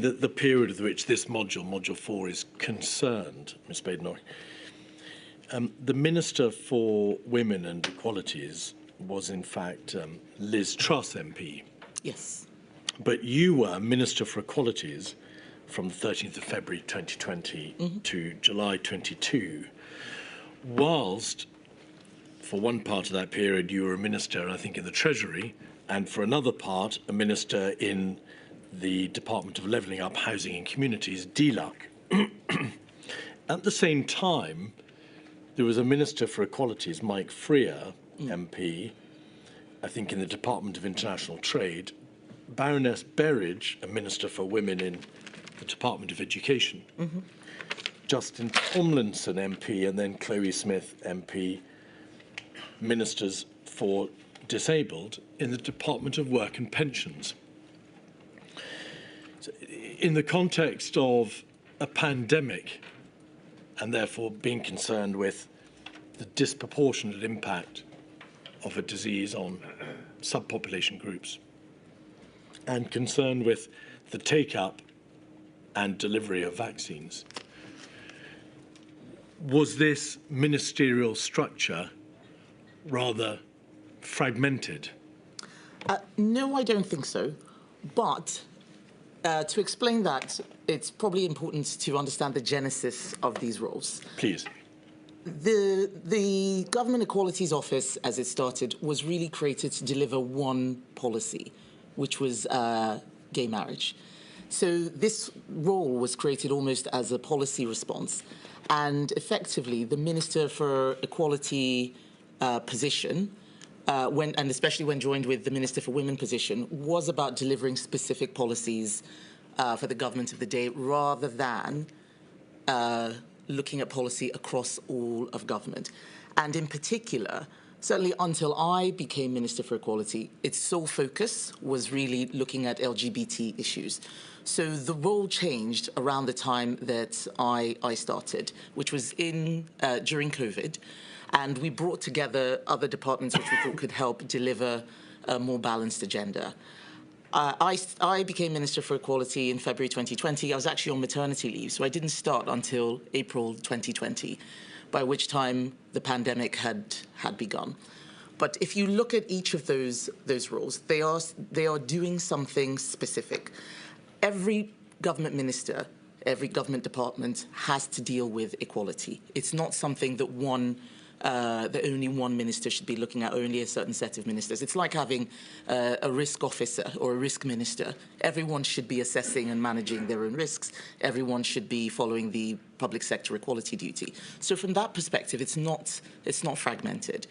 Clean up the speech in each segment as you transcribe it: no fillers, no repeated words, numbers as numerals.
the period of which this module 4, is concerned, Ms. Badenoch, the Minister for Women and Equalities was in fact Liz Truss MP. Yes. But you were Minister for Equalities from the 13th of February 2020 to July 22, whilst for one part of that period you were a minister, I think, in the Treasury, and for another part a minister in the Department of Levelling Up, Housing and Communities, DLUC. At the same time, there was a Minister for Equalities, Mike Freer, MP, I think in the Department of International Trade, Baroness Berridge, a Minister for Women in the Department of Education, Justin Tomlinson, MP, and then Chloe Smith, MP, Ministers for Disabled in the Department of Work and Pensions. So in the context of a pandemic, and therefore being concerned with the disproportionate impact of a disease on subpopulation groups, and concerned with the take-up and delivery of vaccines, was this ministerial structure rather fragmented? No, I don't think so. But to explain that, it's probably important to understand the genesis of these roles. Please. The Government Equalities Office, as it started, was really created to deliver one policy, which was gay marriage. So this role was created almost as a policy response. And effectively, the Minister for Equality position, and especially when joined with the Minister for Women position, was about delivering specific policies for the government of the day, rather than looking at policy across all of government. And in particular, certainly until I became Minister for Equality, its sole focus was really looking at LGBT issues. So the role changed around the time that I started, which was during COVID. And we brought together other departments which we thought could help deliver a more balanced agenda. I became Minister for Equality in February 2020. I was actually on maternity leave, so I didn't start until April 2020, by which time the pandemic had begun. But if you look at each of those roles, they are doing something specific. Every government minister, every government department has to deal with equality. It's not something that only one minister should be looking at, only a certain set of ministers. It's like having a risk officer or a risk minister. Everyone should be assessing and managing their own risks. Everyone should be following the public sector equality duty. So from that perspective, it's not fragmented.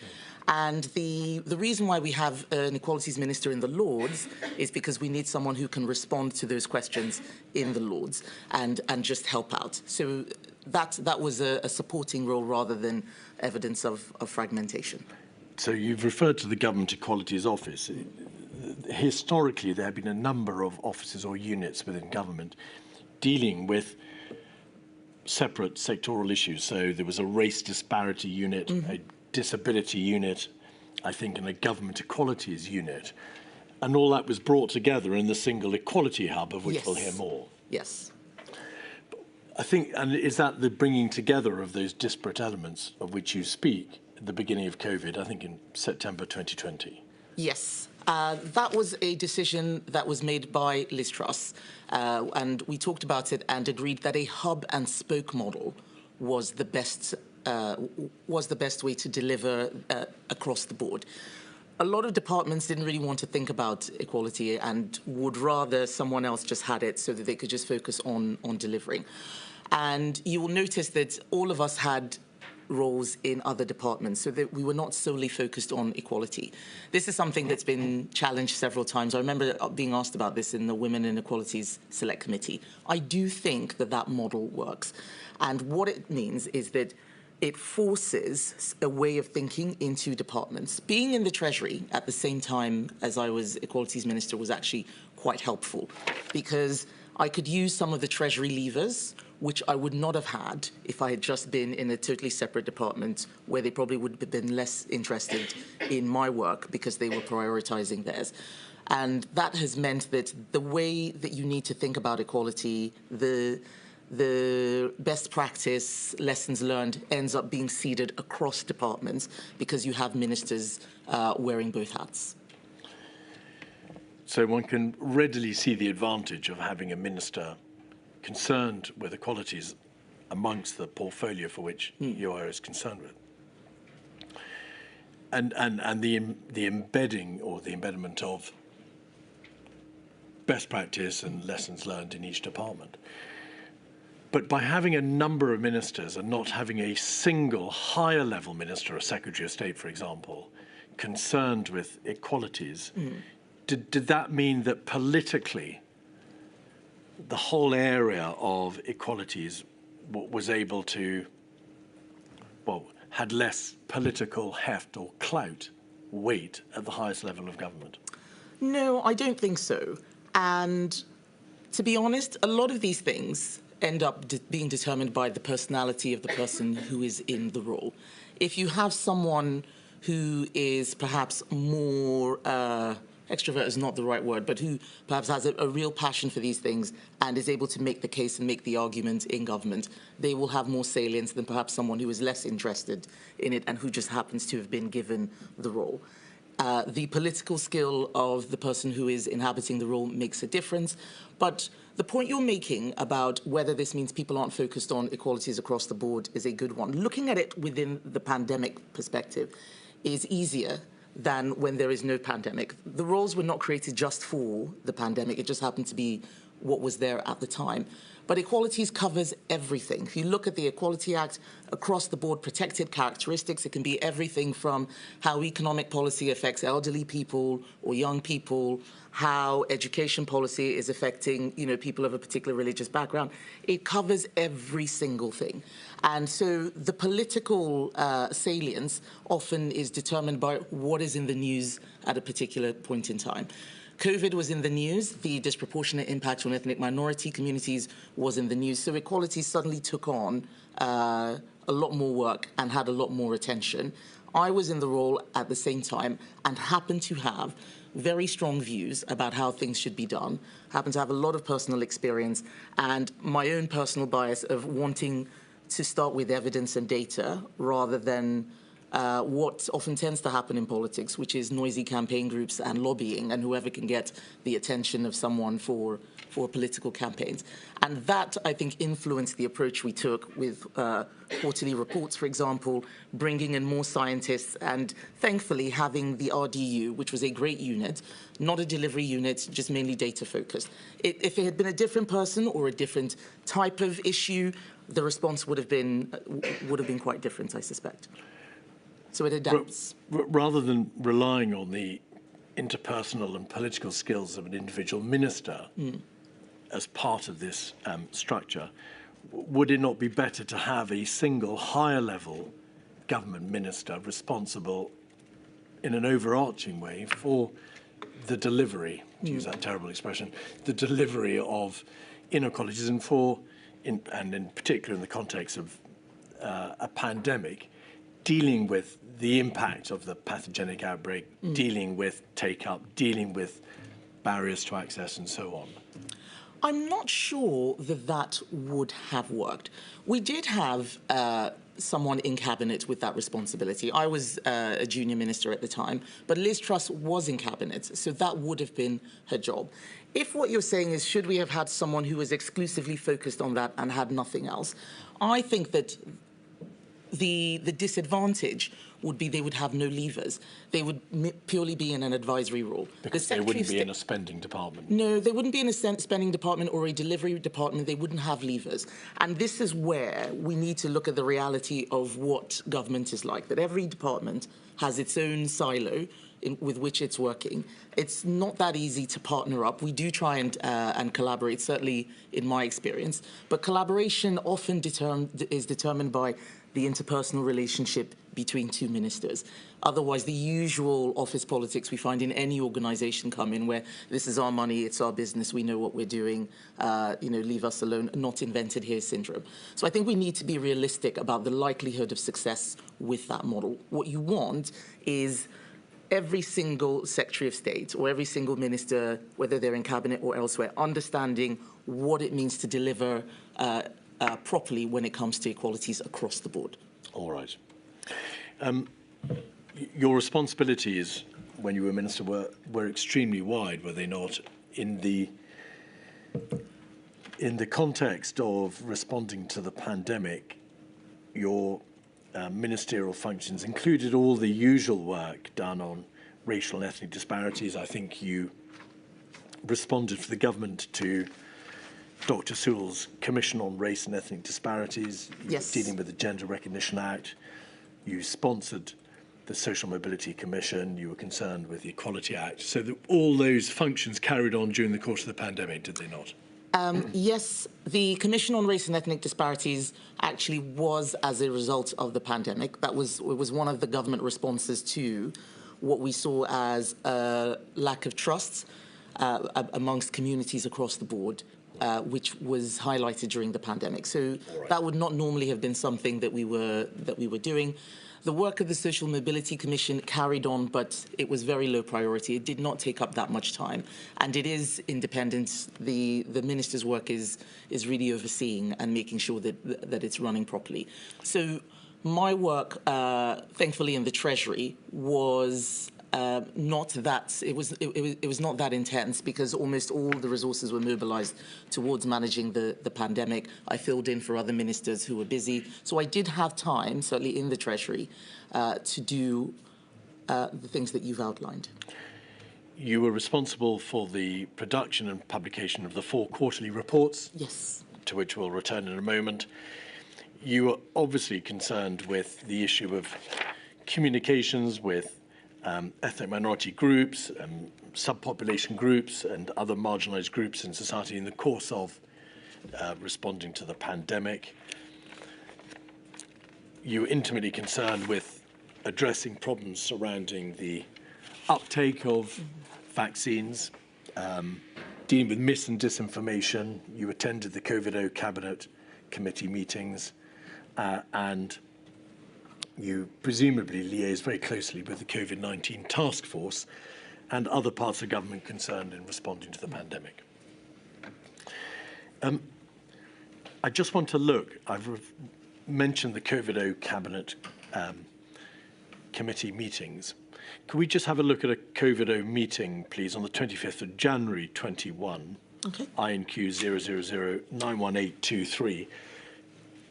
And the reason why we have an equalities minister in the Lords is because we need someone who can respond to those questions in the Lords and just help out. So that was a supporting role rather than evidence of fragmentation. So you've referred to the Government Equalities Office. Historically, there have been a number of offices or units within government dealing with separate sectoral issues. So there was a race disparity unit, a disability unit, I think, and a government equalities unit. And all that was brought together in the single equality hub, of which we'll hear more. Yes. I think, and is that the bringing together of those disparate elements of which you speak at the beginning of COVID, I think in September 2020? Yes. That was a decision that was made by Liz Truss, and we talked about it and agreed that a hub and spoke model was the best way to deliver across the board. A lot of departments didn't really want to think about equality and would rather someone else just had it so that they could just focus on delivering. And you will notice that all of us had roles in other departments, so that we were not solely focused on equality. This is something that's been challenged several times. I remember being asked about this in the Women and Equalities Select Committee. I do think that model works. And what it means is that it forces a way of thinking into departments. Being in the Treasury at the same time as I was Equalities Minister was actually quite helpful, because I could use some of the Treasury levers, which I would not have had if I had just been in a totally separate department where they probably would have been less interested in my work because they were prioritizing theirs. And that has meant that the way that you need to think about equality, the best practice, lessons learned, ends up being seeded across departments because you have ministers wearing both hats. So one can readily see the advantage of having a minister concerned with equalities amongst the portfolio for which your is concerned with. And the embedding or the embedment of best practice and lessons learned in each department. But by having a number of ministers and not having a single higher level minister, a Secretary of State, for example, concerned with equalities, did that mean that politically the whole area of equalities was able to, well, had less political heft or clout, weight at the highest level of government? No, I don't think so. And to be honest, a lot of these things end up being determined by the personality of the person who is in the role. If you have someone who is perhaps more, extrovert is not the right word, but who perhaps has a real passion for these things and is able to make the case and make the argument in government, they will have more salience than perhaps someone who is less interested in it and who just happens to have been given the role. The political skill of the person who is inhabiting the role makes a difference. But the point you're making about whether this means people aren't focused on equalities across the board is a good one. Looking at it within the pandemic perspective is easier than when there is no pandemic. The roles were not created just for the pandemic. It just happened to be what was there at the time. But equalities covers everything. If you look at the Equality Act, across the board, protected characteristics, it can be everything from how economic policy affects elderly people or young people, how education policy is affecting, people of a particular religious background. It covers every single thing. And so the political salience often is determined by what is in the news at a particular point in time. COVID was in the news. The disproportionate impact on ethnic minority communities was in the news. So equality suddenly took on a lot more work and had a lot more attention. I was in the role at the same time and happened to have very strong views about how things should be done, happened to have a lot of personal experience and my own personal bias of wanting to start with evidence and data rather than what often tends to happen in politics, which is noisy campaign groups and lobbying and whoever can get the attention of someone for political campaigns. And that, I think, influenced the approach we took with quarterly reports, for example, bringing in more scientists and thankfully having the RDU, which was a great unit, not a delivery unit, just mainly data focused. If it had been a different person or a different type of issue, the response would have been quite different, I suspect. So it adapts. Rather than relying on the interpersonal and political skills of an individual minister as part of this structure, would it not be better to have a single higher level government minister responsible in an overarching way for the delivery, to use that terrible expression, the delivery of inequalities and in particular in the context of a pandemic, dealing with the impact of the pathogenic outbreak, dealing with take-up, dealing with barriers to access and so on? I'm not sure that would have worked. We did have someone in cabinet with that responsibility. I was a junior minister at the time, but Liz Truss was in cabinet, so that would have been her job. If what you're saying is, should we have had someone who was exclusively focused on that and had nothing else, I think that the disadvantage would be they would have no levers. They would purely be in an advisory role. Because they wouldn't be in a spending department. No, they wouldn't be in a spending department or a delivery department. They wouldn't have levers. And this is where we need to look at the reality of what government is like, that every department has its own silo with which it's working. It's not that easy to partner up. We do try and collaborate, certainly in my experience. But collaboration often is determined by the interpersonal relationship between two ministers. Otherwise, the usual office politics we find in any organization come in where this is our money, it's our business, we know what we're doing, leave us alone, not invented here syndrome. So I think we need to be realistic about the likelihood of success with that model. What you want is every single Secretary of State or every single minister, whether they're in cabinet or elsewhere, understanding what it means to deliver properly when it comes to equalities across the board. All right. Your responsibilities when you were minister were extremely wide, were they not? In the context of responding to the pandemic, your ministerial functions included all the usual work done on racial and ethnic disparities. I think you responded for the government to Dr. Sewell's Commission on Race and Ethnic Disparities. You were dealing with the Gender Recognition Act. You sponsored the Social Mobility Commission. You were concerned with the Equality Act. So all those functions carried on during the course of the pandemic, did they not? Yes, the Commission on Race and Ethnic Disparities actually was as a result of the pandemic. It was one of the government responses to what we saw as a lack of trust amongst communities across the board, which was highlighted during the pandemic. So that would not normally have been something that we were doing. The work of the Social Mobility Commission carried on, but it was very low priority. It did not take up that much time, and it is independent. The minister's work is really overseeing and making sure that it's running properly. So my work, thankfully, in the Treasury was not that it was not that intense, because almost all the resources were mobilized towards managing the pandemic. I filled in for other ministers who were busy, so I did have time, certainly in the Treasury, to do the things that you've outlined. You were responsible for the production and publication of the 4 quarterly reports, yes, to which we'll return in a moment. You were obviously concerned with the issue of communications with ethnic minority groups, subpopulation groups and other marginalised groups in society in the course of responding to the pandemic. You were intimately concerned with addressing problems surrounding the uptake of vaccines, dealing with mis and disinformation. You attended the COVID-19 Cabinet Committee meetings, and you presumably liaised very closely with the Covid-19 task force and other parts of government concerned in responding to the pandemic. I just want to look, I've mentioned the COVID-19 Cabinet Committee meetings. Could we just have a look at a COVID-19 meeting, please, on the 25th of January 21, okay. INQ 000-91823.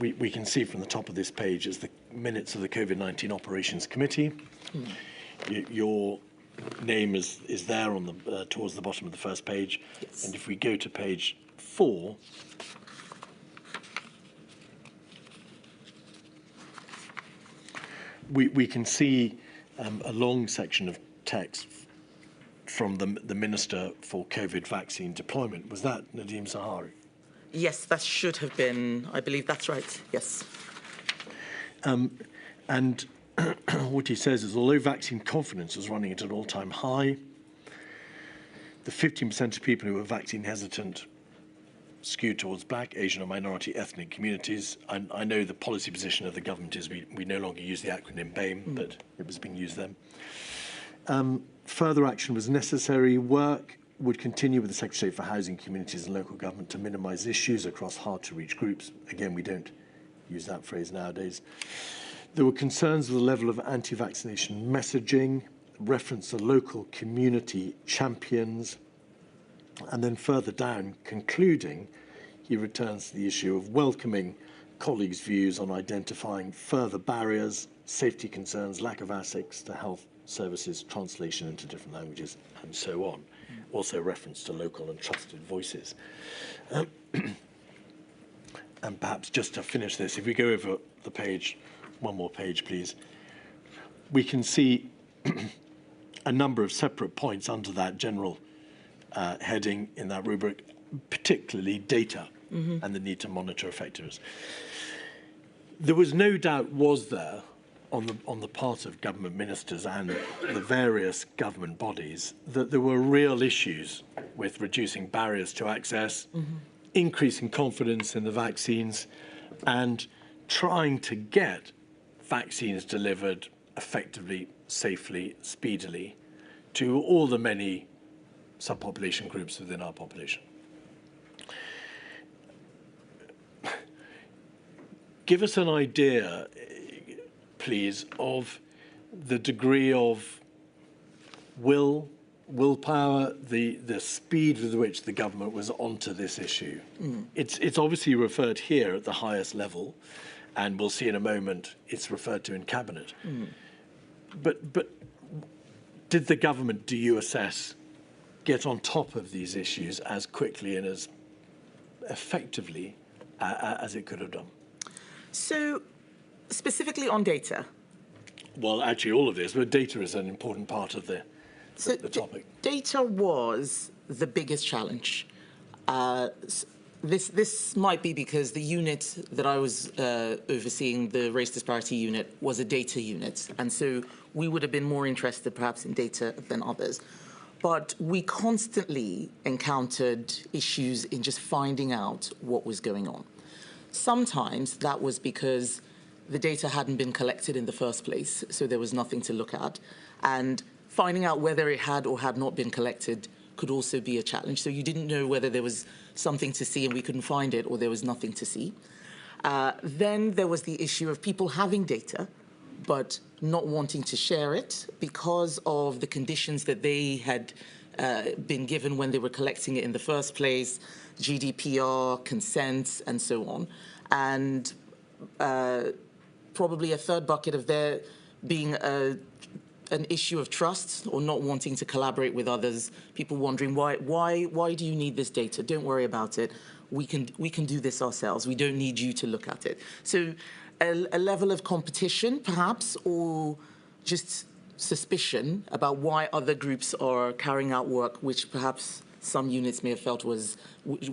We can see from the top of this page as the minutes of the COVID-19 Operations Committee. Your name is there on the towards the bottom of the first page. Yes. And if we go to page 4, we can see a long section of text from the Minister for COVID vaccine deployment. Was that Nadeem Zahawi? Yes, that should have been, I believe that's right, yes. And what he says is, although vaccine confidence is running at an all-time high, the 15% of people who are vaccine hesitant skewed towards black, Asian and minority ethnic communities. I know the policy position of the government is we no longer use the acronym BAME, but it was being used then. Further action was necessary. Work would continue with the Secretary of State for Housing, Communities and Local Government to minimise issues across hard-to-reach groups. Again, we don't use that phrase nowadays. There were concerns with the level of anti-vaccination messaging, reference to local community champions, and then further down, concluding, he returns to the issue of welcoming colleagues' views on identifying further barriers, safety concerns, lack of access to health services, translation into different languages, and so on. Also reference to local and trusted voices. And perhaps just to finish this, if we go over the page, one more page, please, we can see a number of separate points under that general heading in that rubric, particularly data and the need to monitor effectiveness. There was no doubt, was there, on the part of government ministers and the various government bodies, that there were real issues with reducing barriers to access, increasing confidence in the vaccines, and trying to get vaccines delivered effectively, safely, speedily to all the many subpopulation groups within our population. Give us an idea, please, of the degree of willpower, the speed with which the government was onto this issue. It's obviously referred here at the highest level, and we'll see in a moment it's referred to in cabinet. But did the government, do you assess, get on top of these issues as quickly and as effectively as it could have done? So, specifically on data. Well, actually, all of this, but data is an important part of the topic. Data was the biggest challenge. This might be because the unit that I was overseeing, the race disparity unit, was a data unit, and so we would have been more interested perhaps in data than others. But we constantly encountered issues in just finding out what was going on. Sometimes that was because the data hadn't been collected in the first place, so there was nothing to look at. And finding out whether it had or had not been collected could also be a challenge. So you didn't know whether there was something to see and we couldn't find it, or there was nothing to see. Then there was the issue of people having data, but not wanting to share it because of the conditions that they had been given when they were collecting it in the first place, GDPR, consents, and so on. And probably a third bucket of there being an issue of trust or not wanting to collaborate with others, people wondering, why do you need this data? Don't worry about it. We can do this ourselves. We don't need you to look at it. So a level of competition, perhaps, or just suspicion about why other groups are carrying out work which perhaps some units may have felt was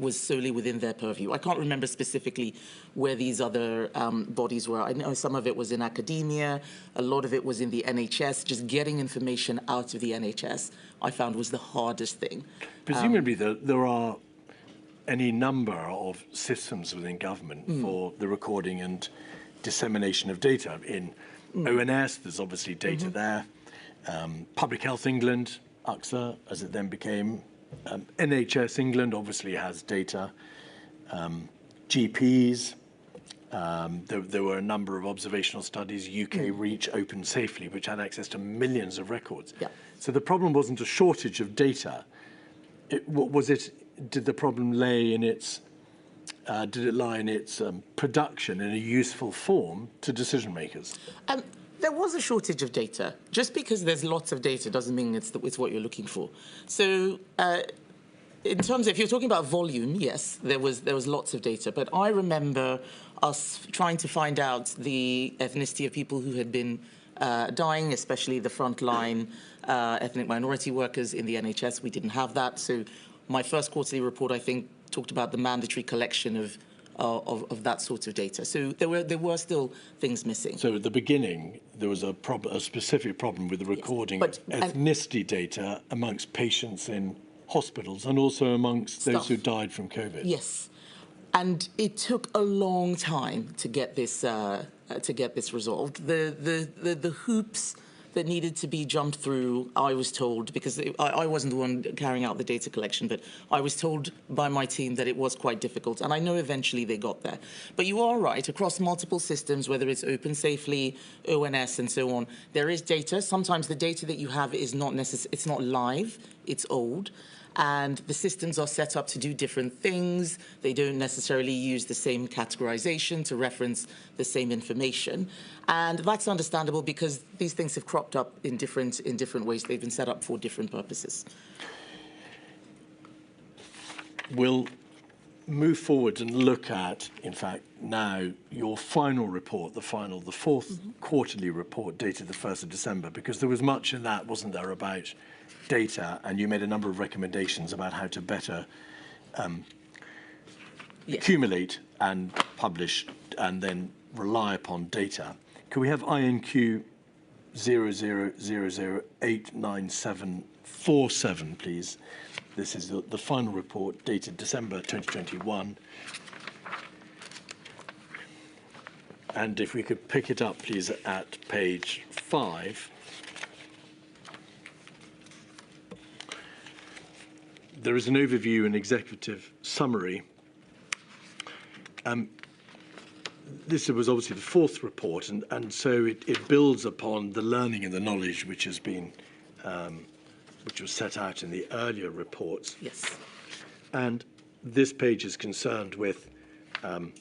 solely within their purview. I can't remember specifically where these other bodies were. I know some of it was in academia, a lot of it was in the NHS. Just getting information out of the NHS, I found, was the hardest thing. Presumably there are any number of systems within government for the recording and dissemination of data. In ONS, there's obviously data there. Public Health England, AXA, as it then became, NHS England obviously has data. GPs, there were a number of observational studies, UK Reach, Open Safely, which had access to millions of records. Yeah. So the problem wasn't a shortage of data. Did the problem lay in its, did it lie in its production in a useful form to decision makers? There was a shortage of data. Just because there's lots of data doesn't mean it's what you're looking for. So in terms of, if you're talking about volume, yes, there was lots of data. But I remember us trying to find out the ethnicity of people who had been dying, especially the frontline ethnic minority workers in the NHS. We didn't have that. So my first quarterly report, I think, talked about the mandatory collection of that sort of data. So there were still things missing. So at the beginning, there was a specific problem with the recording of ethnicity data amongst patients in hospitals and also amongst those who died from COVID. Yes, and it took a long time to get this resolved. The hoops that needed to be jumped through, I was told, because I wasn't the one carrying out the data collection, but I was told by my team that it was quite difficult, and I know eventually they got there. But you are right, across multiple systems, whether it's Open Safely, ONS, and so on, there is data. Sometimes the data that you have is it's not live, it's old. And the systems are set up to do different things. They don't necessarily use the same categorization to reference the same information. And that's understandable because these things have cropped up in different ways. They've been set up for different purposes. We'll move forward and look at, in fact, now your final report, the fourth quarterly report dated the 1st of December, because there was much in that, wasn't there, about data, and you made a number of recommendations about how to better accumulate and publish and then rely upon data. Can we have INQ 0000897747, please? This is the final report dated December 2021. And if we could pick it up, please, at page 5. there is an overview and executive summary. This was obviously the fourth report, and so it builds upon the learning and the knowledge which has been, which was set out in the earlier reports. Yes. And this page is concerned with the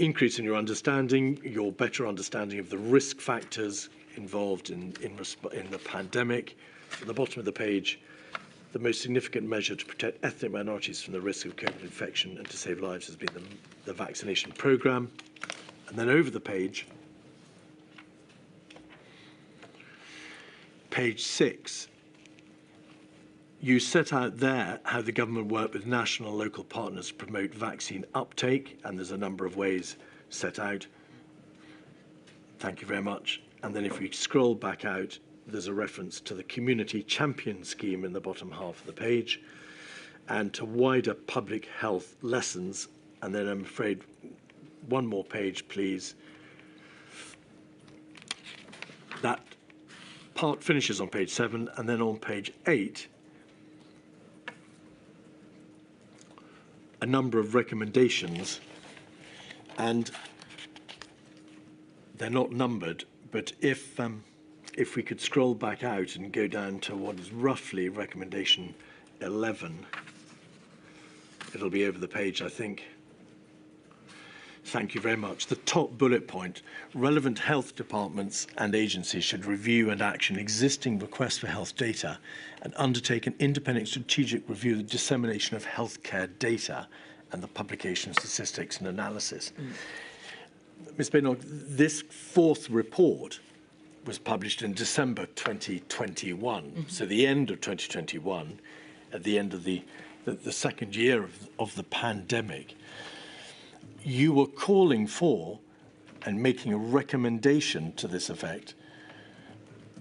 increase in your understanding, your better understanding of the risk factors involved in the pandemic. At the bottom of the page, the most significant measure to protect ethnic minorities from the risk of COVID infection and to save lives has been the vaccination programme. And then over the page, page 6, you set out there how the government worked with national and local partners to promote vaccine uptake, and there's a number of ways set out. Thank you very much. And then if we scroll back out, there's a reference to the Community Champion Scheme in the bottom half of the page, and to wider public health lessons. And then I'm afraid one more page, please. That part finishes on page 7, and then on page 8, a number of recommendations, and they're not numbered, but if we could scroll back out and go down to what is roughly recommendation 11, it'll be over the page, I think. Thank you very much. The top bullet point: relevant health departments and agencies should review and action existing requests for health data and undertake an independent strategic review of the dissemination of healthcare data and the publication of statistics and analysis. Ms. Badenoch, this fourth report was published in December 2021, so the end of 2021, at the end of the second year of the pandemic. You were calling for and making a recommendation to this effect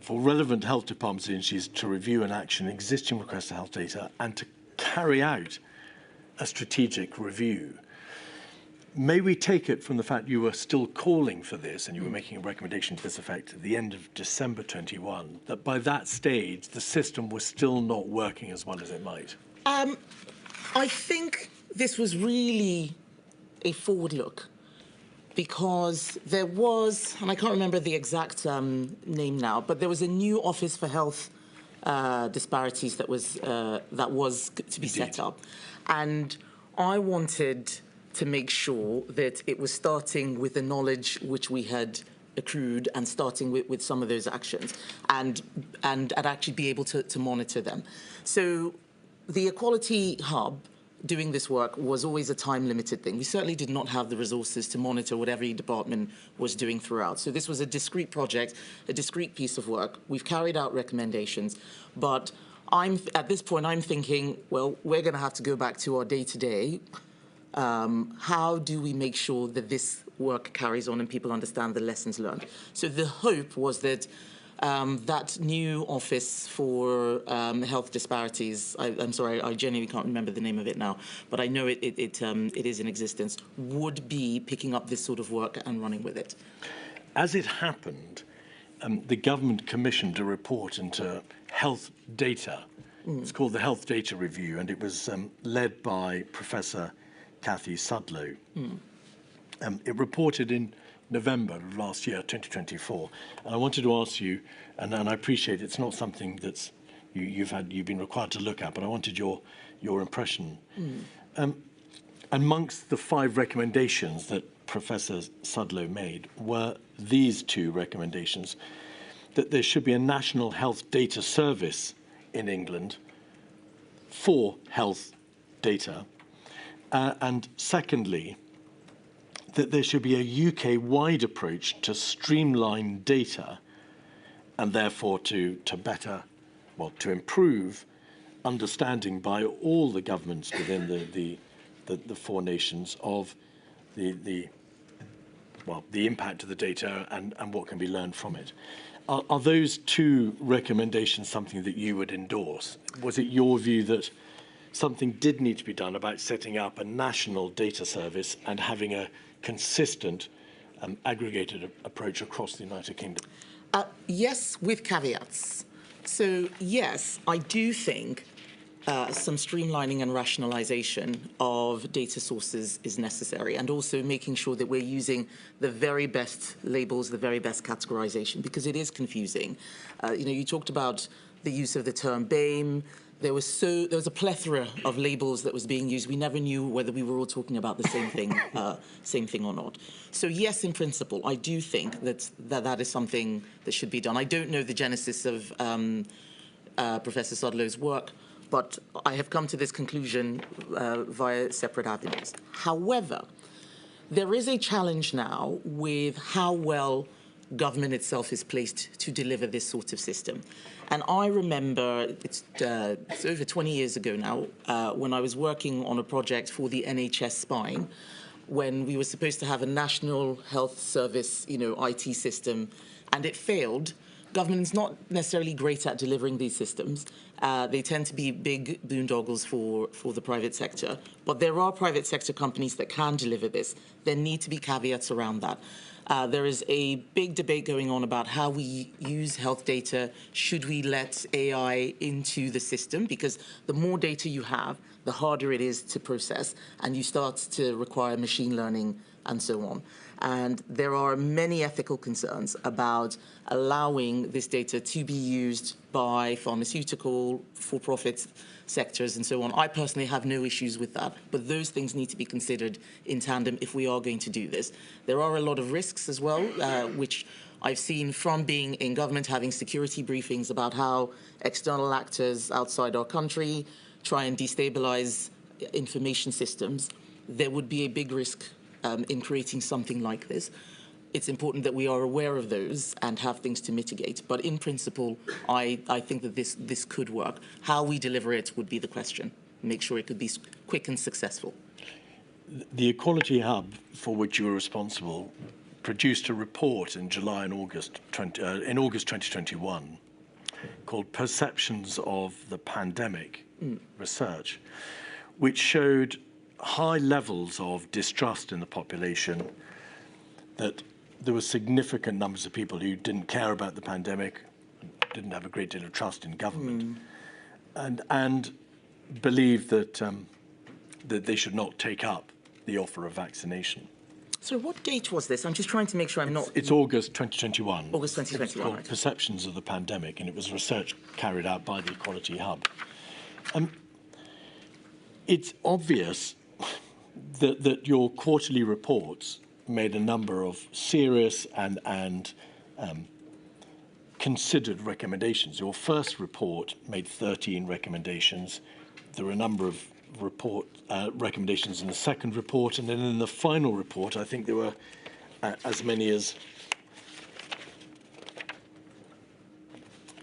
for relevant health departments and agencies to review and action existing requests for health data and to carry out a strategic review. May we take it from the fact you were still calling for this and you were making a recommendation to this effect at the end of December 21, that by that stage the system was still not working as well as it might? I think this was really a forward look, because there was, and I can't remember the exact name now, but there was a new Office for Health Disparities that was to be set up, and I wanted to make sure that it was starting with the knowledge which we had accrued and starting with some of those actions, and actually be able to monitor them. So the Equality Hub doing this work was always a time-limited thing. We certainly did not have the resources to monitor what every department was doing throughout. So this was a discrete project, a discrete piece of work. We've carried out recommendations, but at this point, I'm thinking, well, we're going to have to go back to our day-to-day. How do we make sure that this work carries on and people understand the lessons learned? So the hope was that that new Office for Health Disparities, I'm sorry, I genuinely can't remember the name of it now, but I know it is in existence, would be picking up this sort of work and running with it. As it happened, the government commissioned a report into health data. It's called the Health Data Review, and it was led by Professor Kathy Sudlow. It reported in November of last year, 2024, and I wanted to ask you, and I appreciate it's not something that's you've been required to look at, but I wanted your impression. Amongst the 5 recommendations that Professor Sudlow made were these 2 recommendations: that there should be a national health data service in England for health data, and secondly, that there should be a UK-wide approach to streamline data and therefore to improve understanding by all the governments within the 4 nations of the impact of the data and what can be learned from it. Are those 2 recommendations something that you would endorse? Was it your view that something did need to be done about setting up a national data service and having a consistent, aggregated approach across the United Kingdom? Yes, with caveats. So yes, I do think some streamlining and rationalization of data sources is necessary, and also making sure that we're using the very best labels, the very best categorization, because it is confusing. You talked about the use of the term BAME. There was a plethora of labels that was being used. We never knew whether we were all talking about the same thing or not. So yes, in principle, I do think that is something that should be done. I don't know the genesis of Professor Sudlow's work, but I have come to this conclusion via separate avenues. However, there is a challenge now with how well government itself is placed to deliver this sort of system. And I remember, it's over 20 years ago now, when I was working on a project for the NHS Spine, when we were supposed to have a national health service, IT system, and it failed. Government is not necessarily great at delivering these systems. They tend to be big boondoggles for the private sector. But there are private sector companies that can deliver this. There need to be caveats around that. There is a big debate going on about how we use health data. Should we let AI into the system? Because the more data you have, the harder it is to process, and you start to require machine learning and so on. And there are many ethical concerns about allowing this data to be used by pharmaceutical, for-profit sectors and so on. I personally have no issues with that, but those things need to be considered in tandem if we are going to do this. There are a lot of risks as well, which I've seen from being in government, having security briefings about how external actors outside our country try and destabilize information systems. There would be a big risk in creating something like this. It's important that we are aware of those and have things to mitigate. But in principle, I think that this could work. How we deliver it would be the question. Make sure it could be quick and successful. The Equality Hub, for which you were responsible, produced a report in July and August 2021 called Perceptions of the Pandemic Research, which showed high levels of distrust in the population, that there were significant numbers of people who didn't care about the pandemic, didn't have a great deal of trust in government, and believed that that they should not take up the offer of vaccination. So what date was this? I'm just trying to make sure I'm not... It's August 2021. August 2021. It's called Perceptions of the Pandemic, and it was research carried out by the Equality Hub. It's obvious that your quarterly reports made a number of serious and considered recommendations. Your first report made 13 recommendations. There were a number of recommendations in the second report, and then in the final report, I think there were as many as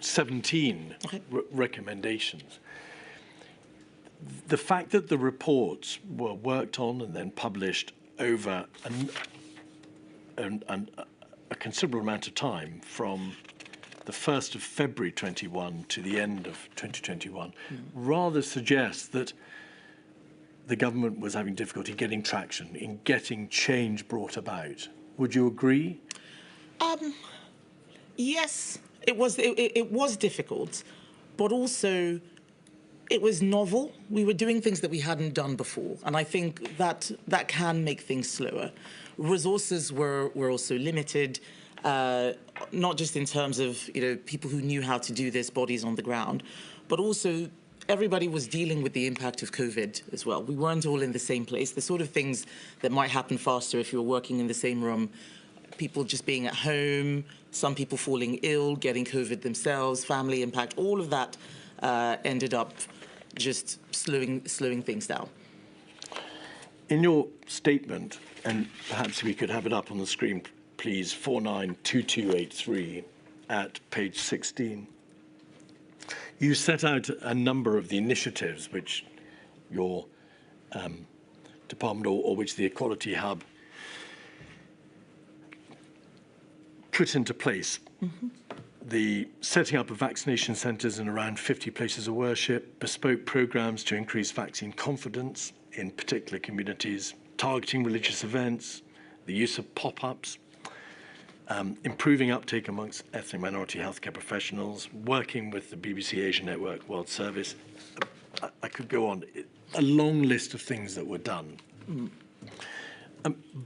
17 recommendations. The fact that the reports were worked on and then published over a considerable amount of time, from the 1st of February 21 to the end of 2021, rather suggests that the government was having difficulty getting traction in getting change brought about. Would you agree? Yes, it was difficult, but also it was novel. We were doing things that we hadn't done before, and I think that can make things slower. Resources were also limited, not just in terms of people who knew how to do this, bodies on the ground, but also everybody was dealing with the impact of COVID as well. We weren't all in the same place. The sort of things that might happen faster if you were working in the same room, people just being at home, some people falling ill, getting COVID themselves, family impact, all of that ended up just slowing things down. In your statement, and perhaps we could have it up on the screen, please, 492283 at page 16, you set out a number of the initiatives which your department or which the Equality Hub put into place. The setting up of vaccination centres in around 50 places of worship, bespoke programmes to increase vaccine confidence in particular communities, targeting religious events, the use of pop-ups, improving uptake amongst ethnic minority healthcare professionals, working with the BBC Asia Network World Service, I could go on, a long list of things that were done.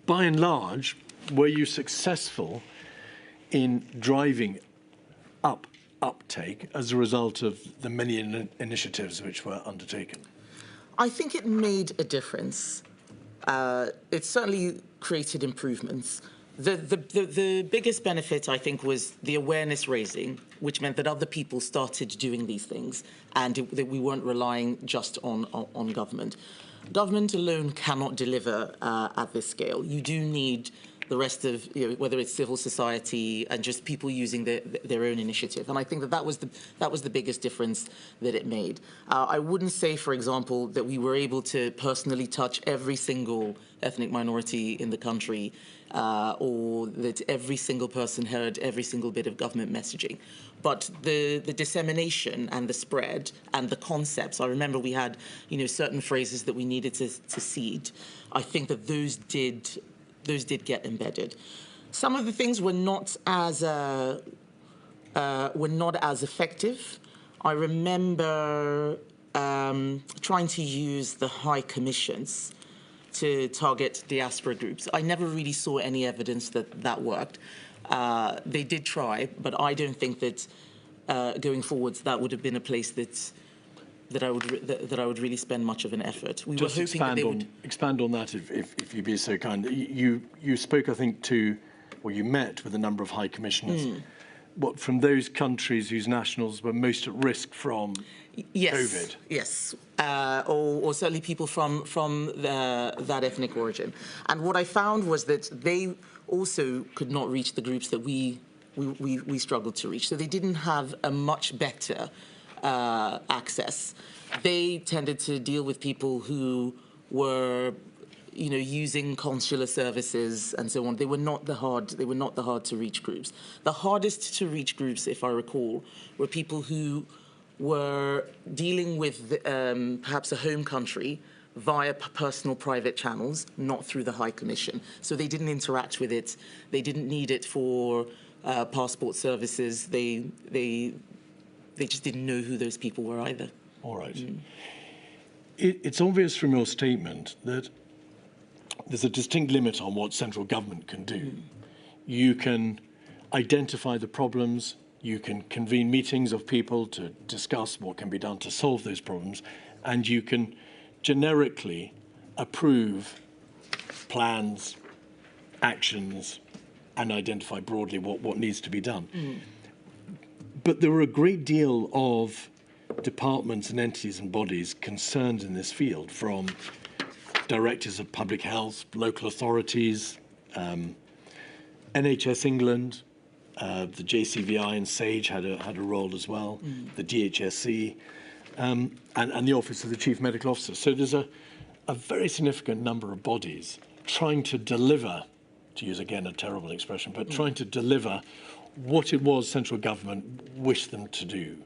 By and large, were you successful in driving up uptake as a result of the many initiatives which were undertaken? I think it made a difference. It certainly created improvements. The biggest benefit, I think, was the awareness raising, which meant that other people started doing these things and that we weren't relying just on government. Government alone cannot deliver at this scale. You do need the rest of, whether it's civil society and just people using their own initiative. And I think that was the biggest difference that it made. I wouldn't say, for example, that we were able to personally touch every single ethnic minority in the country, or that every single person heard every single bit of government messaging. But the dissemination and the spread and the concepts, I remember we had, certain phrases that we needed to seed. I think that those did get embedded. Some of the things were not as effective. I remember trying to use the high commissions to target diaspora groups. I never really saw any evidence that worked. They did try, but I don't think that going forwards that would have been a place that I would really spend much of an effort. We Just were hoping that they would expand on that, if you'd be so kind. You spoke, I think, you met with a number of high commissioners. What, from those countries whose nationals were most at risk from COVID? Yes, or certainly people from that ethnic origin. And what I found was that they also could not reach the groups that we struggled to reach. So they didn't have a much better access. They tended to deal with people who were, using consular services and so on. They were not the hard to reach groups. The hardest to reach groups, if I recall, were people who were dealing with perhaps a home country via personal private channels, not through the High Commission. So they didn't interact with it. They didn't need it for passport services. They just didn't know who those people were either. All right. It's obvious from your statement that there's a distinct limit on what central government can do. You can identify the problems, you can convene meetings of people to discuss what can be done to solve those problems, and you can generically approve plans, actions, and identify broadly what needs to be done. But there were a great deal of departments and entities and bodies concerned in this field, from directors of public health, local authorities, NHS England, the JCVI and SAGE had a role as well, the DHSC, and the Office of the Chief Medical Officer. So there's a very significant number of bodies trying to deliver, to use again a terrible expression, but trying to deliver what it was central government wished them to do.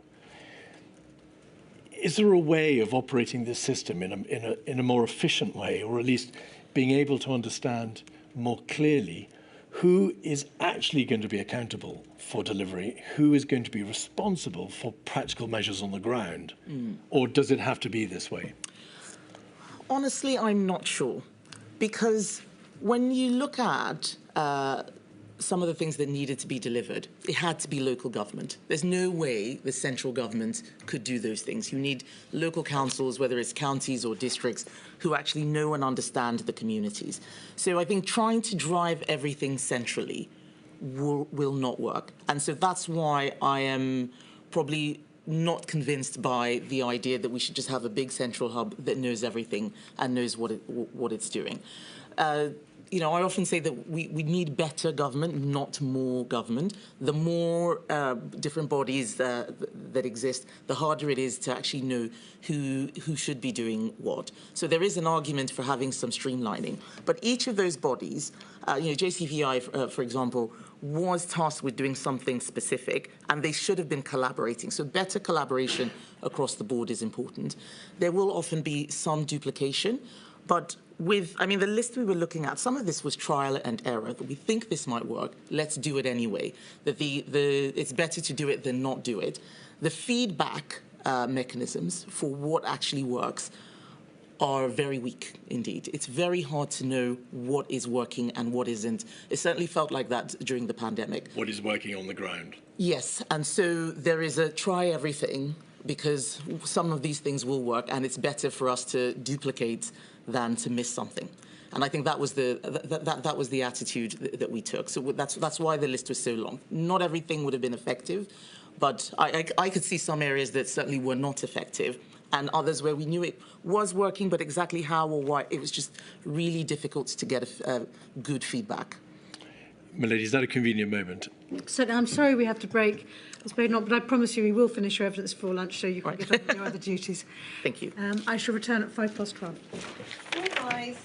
Is there a way of operating this system in a more efficient way, or at least being able to understand more clearly who is actually going to be accountable for delivery, who is going to be responsible for practical measures on the ground? Or does it have to be this way? Honestly, I'm not sure. Because when you look at some of the things that needed to be delivered, it had to be local government. There's no way the central government could do those things. You need local councils, whether it's counties or districts, who actually know and understand the communities. So I think trying to drive everything centrally will not work. And so that's why I am probably not convinced by the idea that we should just have a big central hub that knows everything and knows what it's doing. I often say that we need better government, not more government. The more different bodies that exist, the harder it is to actually know who should be doing what. So there is an argument for having some streamlining. But each of those bodies, JCVI, for example, was tasked with doing something specific, and they should have been collaborating. So better collaboration across the board is important. There will often be some duplication, but the list we were looking at, some of this was trial and error, that we think this might work, let's do it anyway. That it's better to do it than not do it. The feedback mechanisms for what actually works are very weak indeed. It's very hard to know what is working and what isn't. It certainly felt like that during the pandemic. What is working on the ground? Yes, and so there is a try everything, because some of these things will work, and it's better for us to duplicate than to miss something. And I think that was that was the attitude that we took. So that's why the list was so long. Not everything would have been effective, but I could see some areas that certainly were not effective, and others where we knew it was working, but exactly how or why, it was just really difficult to get good feedback. Milady, is that a convenient moment? So I'm sorry we have to break, Ms. Badenoch, but I promise you we will finish your evidence before lunch so you can get on with your other duties. Thank you. I shall return at 12:05. Hey guys.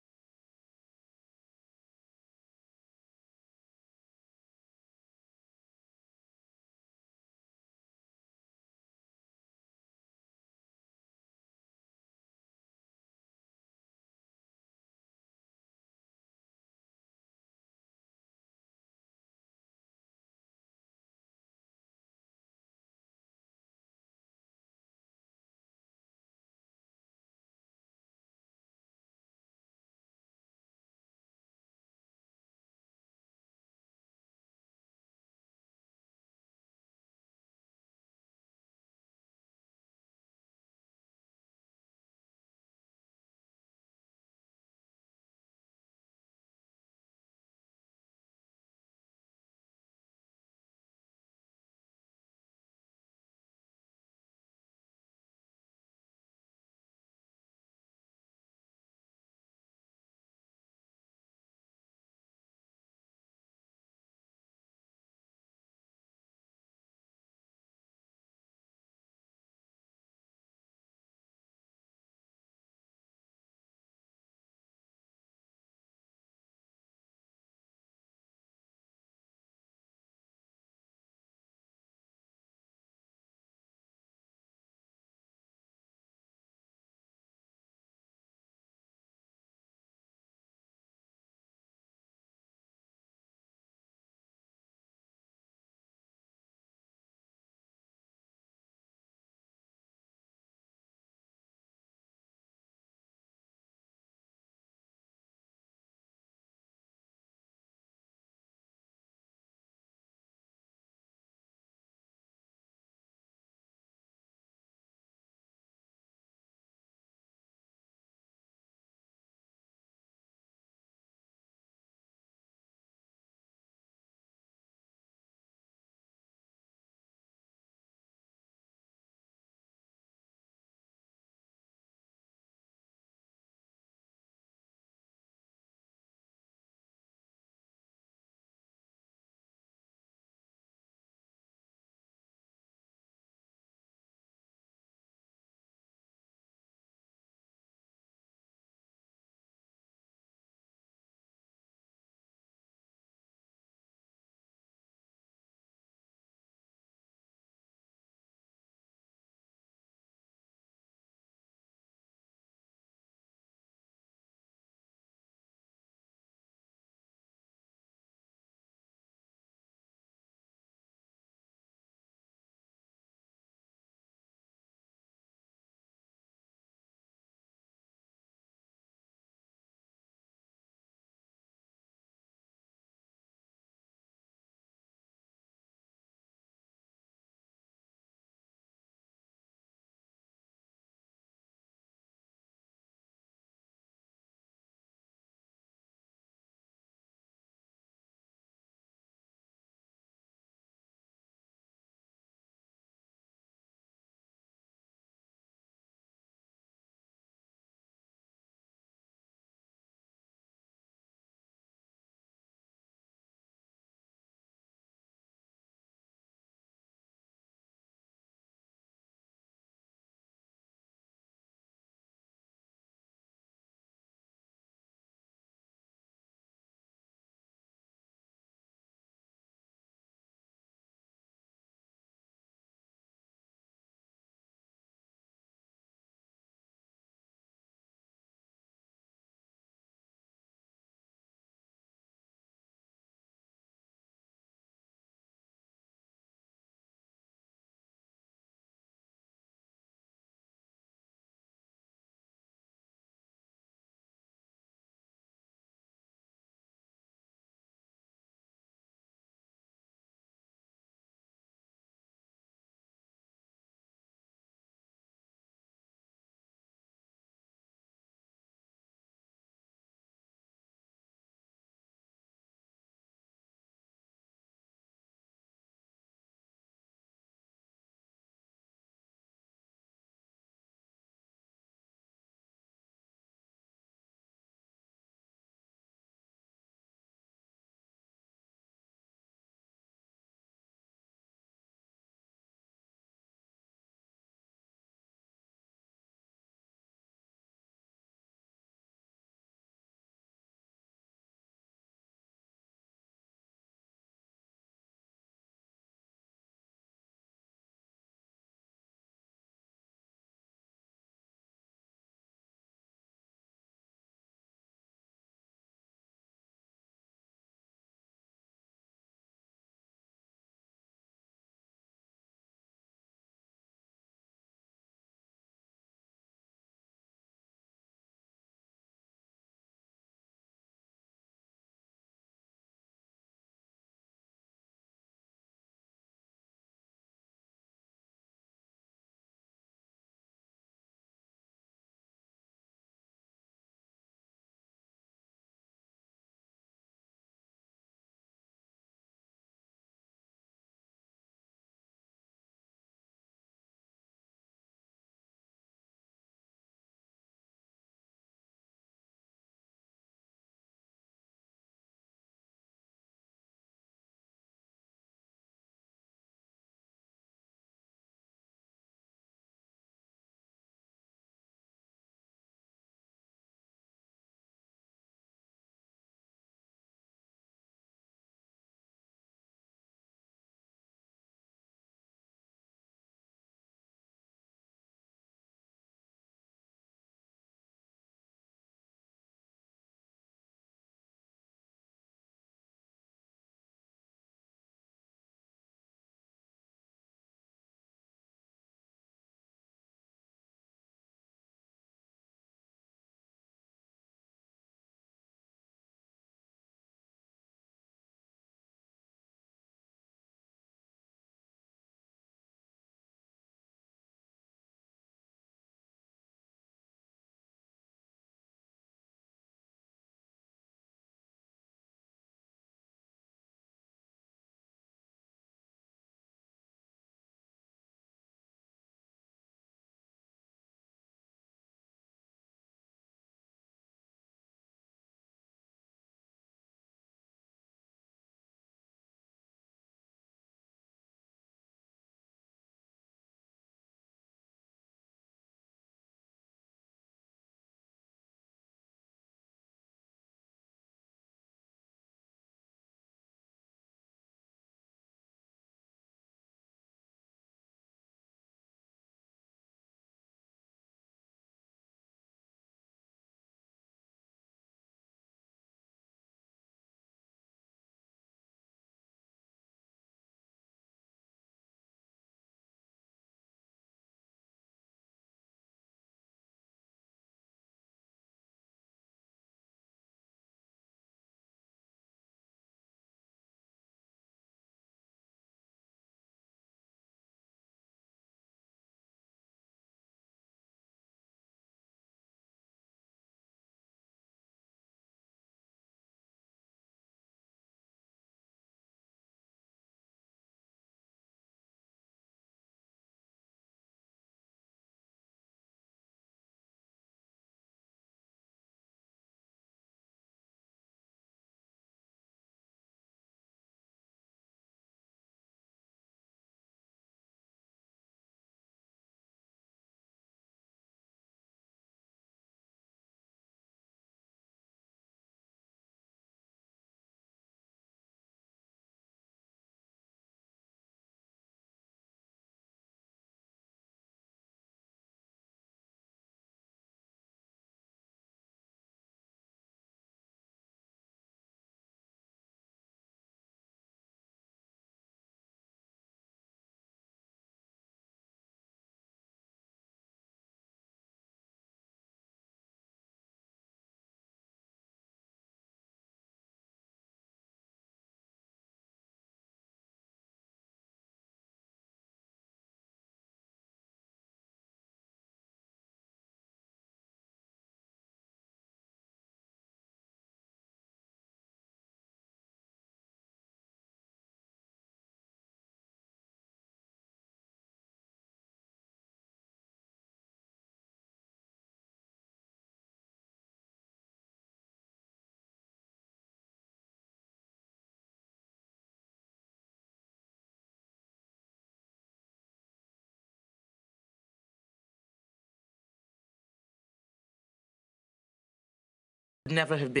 never have been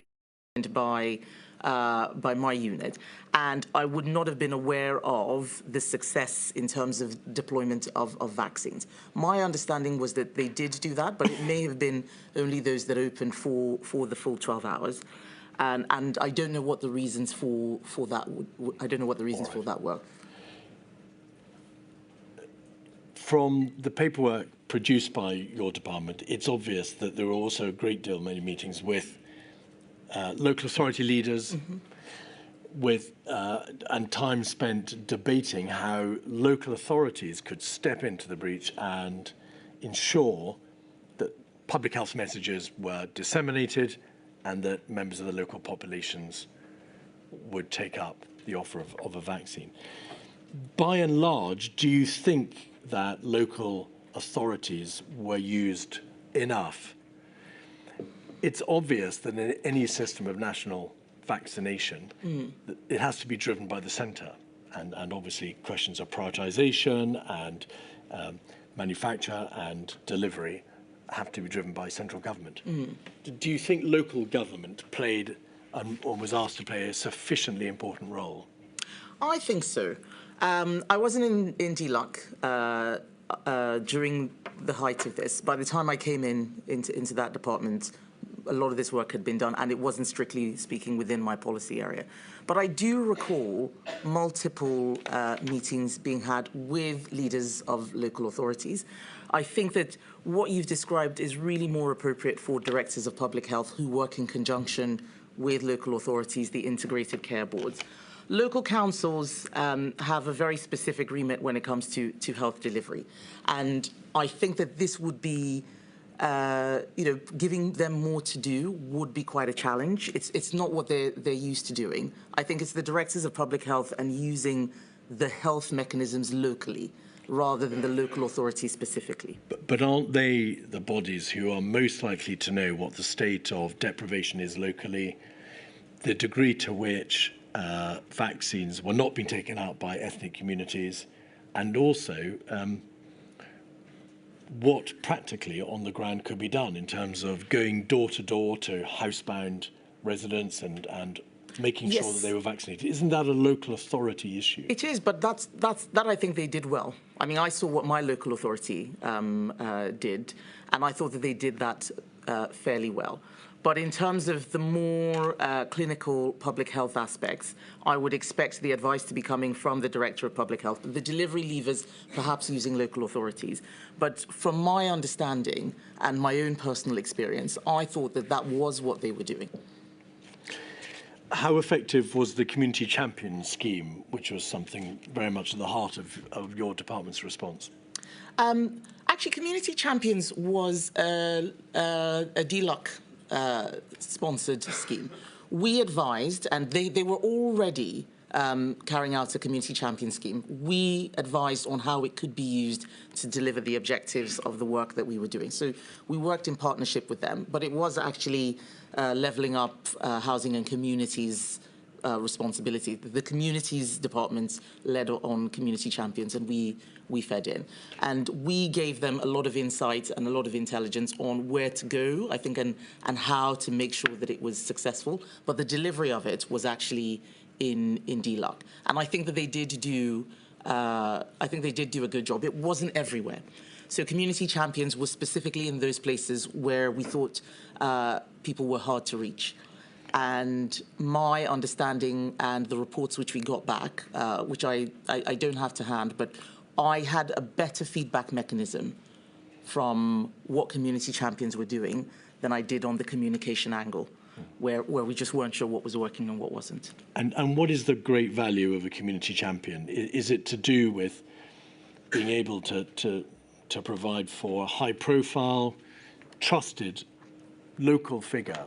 by my unit, and I would not have been aware of the success in terms of deployment of vaccines. My understanding was that they did do that, but it may have been only those that opened for the full 12 hours. And I don't know what the reasons for that. I don't know what the reasons for that were. From the paperwork produced by your department, it's obvious that there were also a great deal many meetings with local authority leaders, and time spent debating how local authorities could step into the breach and ensure that public health messages were disseminated and that members of the local populations would take up the offer of a vaccine. By and large, do you think that local authorities were used enough? It's obvious that in any system of national vaccination, it has to be driven by the centre. And obviously questions of prioritisation and manufacture and delivery have to be driven by central government. Do you think local government played or was asked to play a sufficiently important role? I think so. I wasn't in DLUC during the height of this. By the time I came into that department, a lot of this work had been done, and it wasn't strictly speaking within my policy area. But I do recall multiple meetings being had with leaders of local authorities. I think that what you've described is really more appropriate for directors of public health who work in conjunction with local authorities, the integrated care boards. Local councils have a very specific remit when it comes to health delivery. And I think that this would be, giving them more to do would be quite a challenge. It's not what they're used to doing. I think it's the directors of public health and using the health mechanisms locally rather than the local authorities specifically. But aren't they the bodies who are most likely to know what the state of deprivation is locally, the degree to which vaccines were not being taken out by ethnic communities, and also what practically on the ground could be done in terms of going door to door to housebound residents and making sure that they were vaccinated? Isn't that a local authority issue? It is, but that I think they did well. I mean, I saw what my local authority did, and I thought that they did that fairly well. But in terms of the more clinical public health aspects, I would expect the advice to be coming from the Director of Public Health, the delivery levers perhaps using local authorities. But from my understanding and my own personal experience, I thought that that was what they were doing. How effective was the Community Champion scheme, which was something very much at the heart of your department's response? Actually, Community Champions was a DLUC sponsored scheme. We advised, and they were already carrying out a community champion scheme. We advised on how it could be used to deliver the objectives of the work that we were doing. So we worked in partnership with them, but it was actually levelling up housing and communities responsibility. The communities departments led on community champions, and we fed in. And we gave them a lot of insight and a lot of intelligence on where to go, I think, and how to make sure that it was successful. But the delivery of it was actually in DLUC. And I think that they did do a good job. It wasn't everywhere. So community champions were specifically in those places where we thought people were hard to reach. And my understanding and the reports which we got back, which I don't have to hand, but I had a better feedback mechanism from what community champions were doing than I did on the communication angle, where we just weren't sure what was working and what wasn't. And what is the great value of a community champion? Is it to do with being able to provide for a high-profile, trusted local figure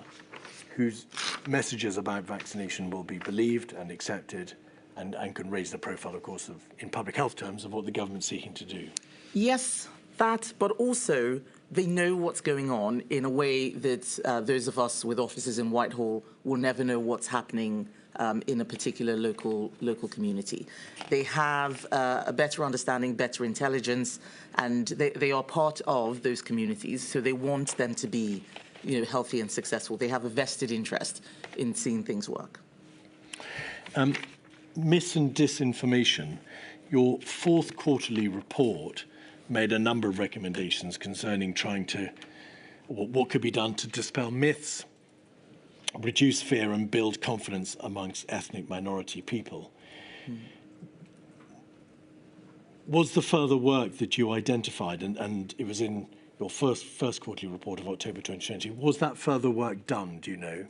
whose messages about vaccination will be believed and accepted and can raise the profile, of course, in public health terms, of what the government's seeking to do? Yes, that, but also they know what's going on in a way that those of us with offices in Whitehall will never know what's happening in a particular local community. They have a better understanding, better intelligence, and they are part of those communities, so they want them to be healthy and successful. They have a vested interest in seeing things work. Mis and disinformation. Your fourth quarterly report made a number of recommendations concerning trying to, what could be done to dispel myths, reduce fear and build confidence amongst ethnic minority people. Was the further work that you identified, and it was in your first quarterly report of October 2020, was that further work done, do you know?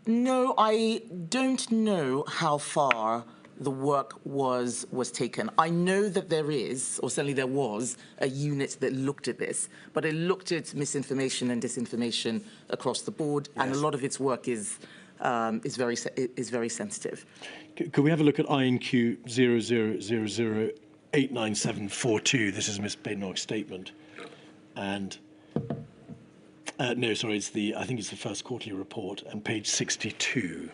No, I don't know how far the work was taken. I know that there is, or certainly there was, a unit that looked at this, but it looked at misinformation and disinformation across the board, yes. And a lot of its work is very sensitive. Could we have a look at INQ 0000897442? This is Ms. Badenoch's statement, and no, sorry, I think it's the first quarterly report, and page 62.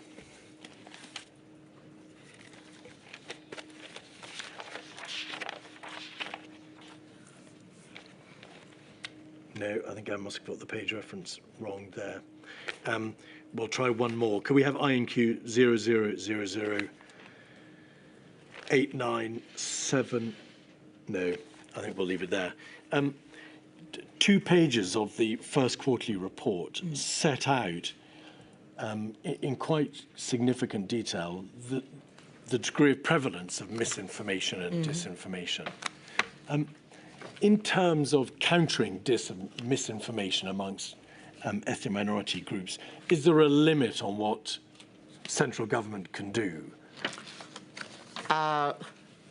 No, I think I must have got the page reference wrong there. We'll try one more. Can we have INQ 00008970? No, I think we'll leave it there. 2 pages of the first quarterly report set out in quite significant detail the degree of prevalence of misinformation and disinformation. In terms of countering misinformation amongst ethnic minority groups, is there a limit on what central government can do?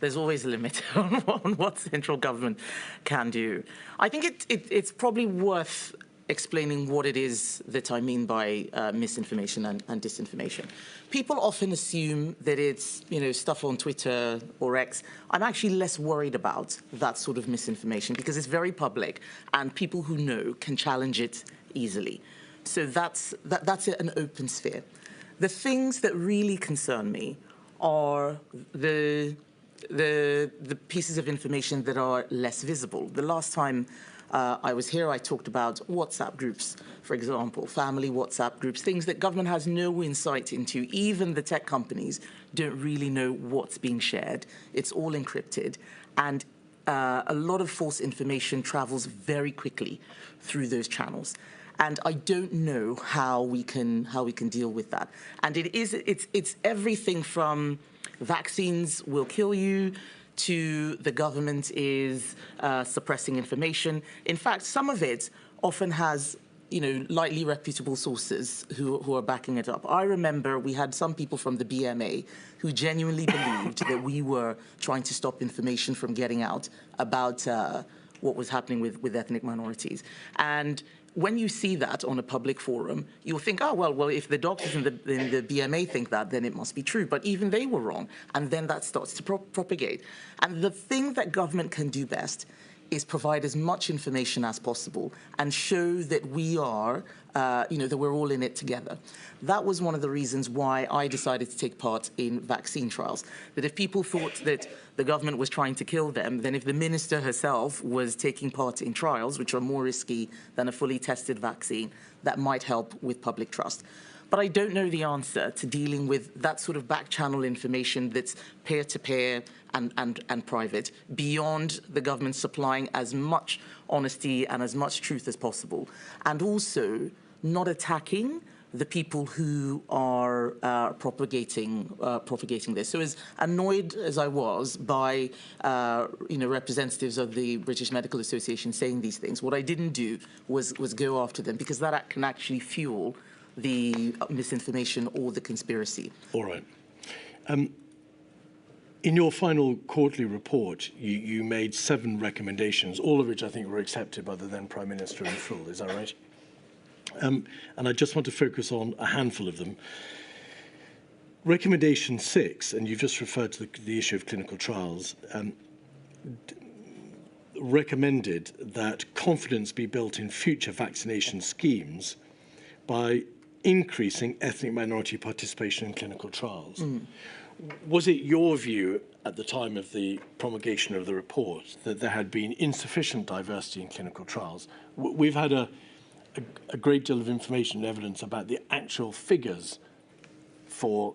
There's always a limit on what central government can do. I think it's probably worth explaining what it is that I mean by misinformation and disinformation. People often assume that it's stuff on Twitter or X. I'm actually less worried about that sort of misinformation because it's very public and people who know can challenge it easily. So that's an open sphere. The things that really concern me are the pieces of information that are less visible. The last time I was here, I talked about WhatsApp groups, for example, family WhatsApp groups, things that government has no insight into. Even the tech companies don't really know what's being shared. It's all encrypted. And a lot of false information travels very quickly through those channels. And I don't know how we can deal with that. And it's everything from vaccines will kill you to the government is suppressing information. In fact, some of it often has lightly reputable sources who are backing it up. I remember we had some people from the BMA who genuinely believed that we were trying to stop information from getting out about what was happening with ethnic minorities. And when you see that on a public forum, you'll think, oh, well, if the doctors in the BMA think that, then it must be true. But even they were wrong. And then that starts to propagate. And the thing that government can do best is provide as much information as possible and show that we are, that we're all in it together. That was one of the reasons why I decided to take part in vaccine trials. That if people thought that the government was trying to kill them, then if the minister herself was taking part in trials, which are more risky than a fully tested vaccine, that might help with public trust. But I don't know the answer to dealing with that sort of back-channel information that's peer-to-peer and private, beyond the government supplying as much honesty and as much truth as possible, and also not attacking the people who are propagating this. So as annoyed as I was by representatives of the British Medical Association saying these things, what I didn't do was go after them, because that can actually fuel the misinformation or the conspiracy. All right. In your final quarterly report, you made 7 recommendations, all of which I think were accepted by the then Prime Minister in full. Is that right? And I just want to focus on a handful of them. Recommendation 6, and you've just referred to the issue of clinical trials, recommended that confidence be built in future vaccination schemes by increasing ethnic minority participation in clinical trials. Was it your view at the time of the promulgation of the report that there had been insufficient diversity in clinical trials? We've had a a great deal of information and evidence about the actual figures for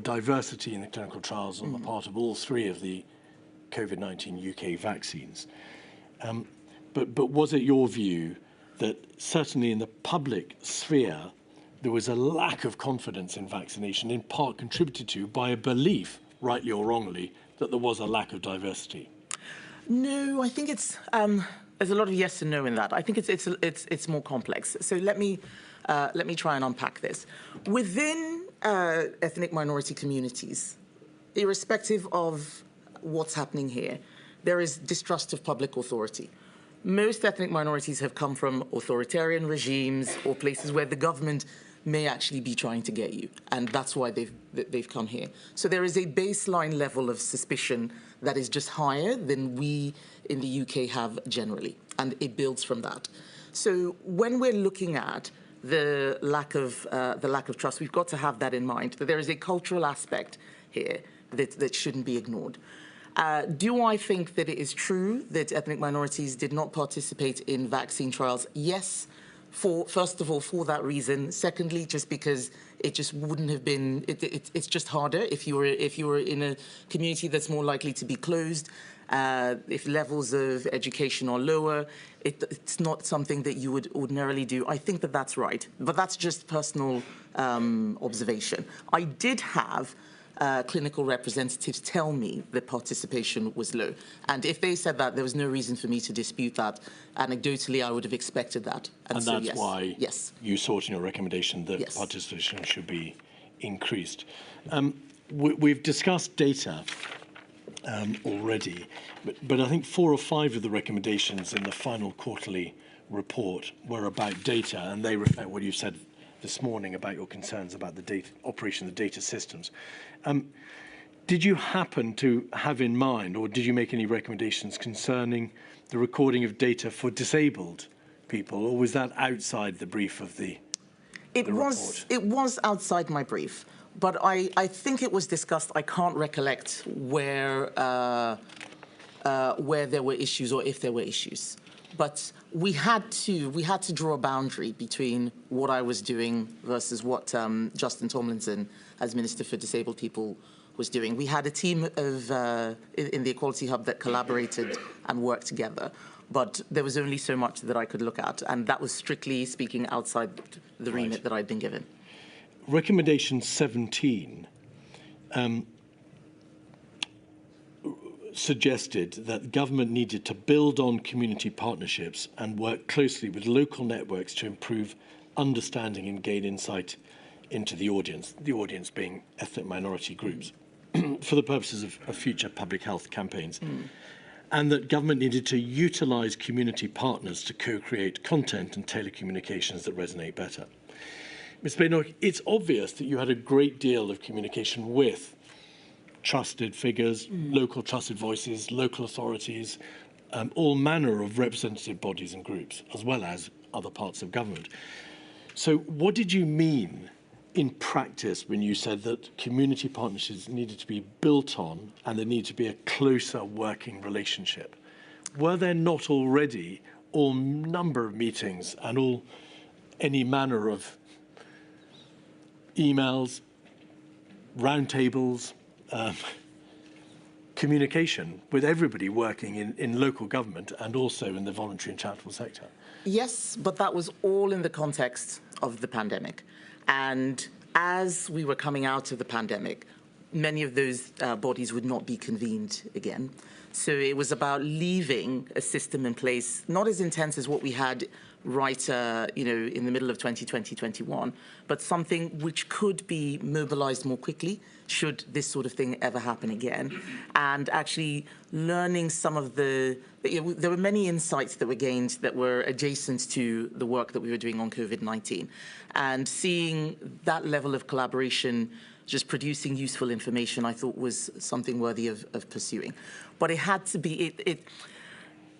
diversity in the clinical trials on the part of all three of the COVID-19 UK vaccines. But was it your view that certainly in the public sphere there was a lack of confidence in vaccination, in part contributed to by a belief, rightly or wrongly, that there was a lack of diversity? No, I think it's there's a lot of yes and no in that. I think it's more complex. So let me try and unpack this. Within ethnic minority communities, irrespective of what's happening here, there is distrust of public authority. Most ethnic minorities have come from authoritarian regimes or places where the government may actually be trying to get you, and that's why they've come here. So there is a baseline level of suspicion that is just higher than we in the UK have generally, and it builds from that. So when we're looking at the lack of trust, we've got to have that in mind, that there is a cultural aspect here that shouldn't be ignored. Do I think that it is true that ethnic minorities did not participate in vaccine trials? Yes. First of all, for that reason. Secondly, just because it just wouldn't have been. It's just harder if you were in a community that's more likely to be closed. If levels of education are lower, it's not something that you would ordinarily do. I think that that's right, but that's just personal observation. I did have clinical representatives tell me that participation was low. And if they said that, there was no reason for me to dispute that. Anecdotally, I would have expected that. And so, that's yes, why yes. You sought in your recommendation that Yes. participation should be increased. We've discussed data already, but I think 4 or 5 of the recommendations in the final quarterly report were about data, and they reflect what you said this morning about your concerns about the data, operation of the data systems. Did you happen to have in mind, or did you make any recommendations concerning the recording of data for disabled people, or was that outside the brief of the report? It was outside my brief, but I think it was discussed. I can't recollect where there were issues or if there were issues. But we had to draw a boundary between what I was doing versus what Justin Tomlinson, as Minister for Disabled People, was doing. We had a team of in the Equality Hub that collaborated and worked together, but there was only so much that I could look at, and that was strictly speaking outside the remit that I'd been given. Recommendation 17 suggested that government needed to build on community partnerships and work closely with local networks to improve understanding and gain insight into the audience being ethnic minority groups, for the purposes of future public health campaigns. And that government needed to utilise community partners to co-create content and tailor communications that resonate better. Ms. Badenoch, it's obvious that you had a great deal of communication with trusted figures, local trusted voices, local authorities, all manner of representative bodies and groups, as well as other parts of government. So what did you mean in practice when you said that community partnerships needed to be built on and there needed to be a closer working relationship? Were there not already all number of meetings and any manner of emails, roundtables, communication with everybody working in local government and also in the voluntary and charitable sector? Yes, but that was all in the context of the pandemic. And as we were coming out of the pandemic, many of those bodies would not be convened again. So it was about leaving a system in place, not as intense as what we had right, in the middle of 2020-21, but something which could be mobilized more quickly should this sort of thing ever happen again. And actually learning some of there were many insights that were gained that were adjacent to the work that we were doing on COVID-19. And seeing that level of collaboration just producing useful information, I thought was something worthy of pursuing. But it had to be,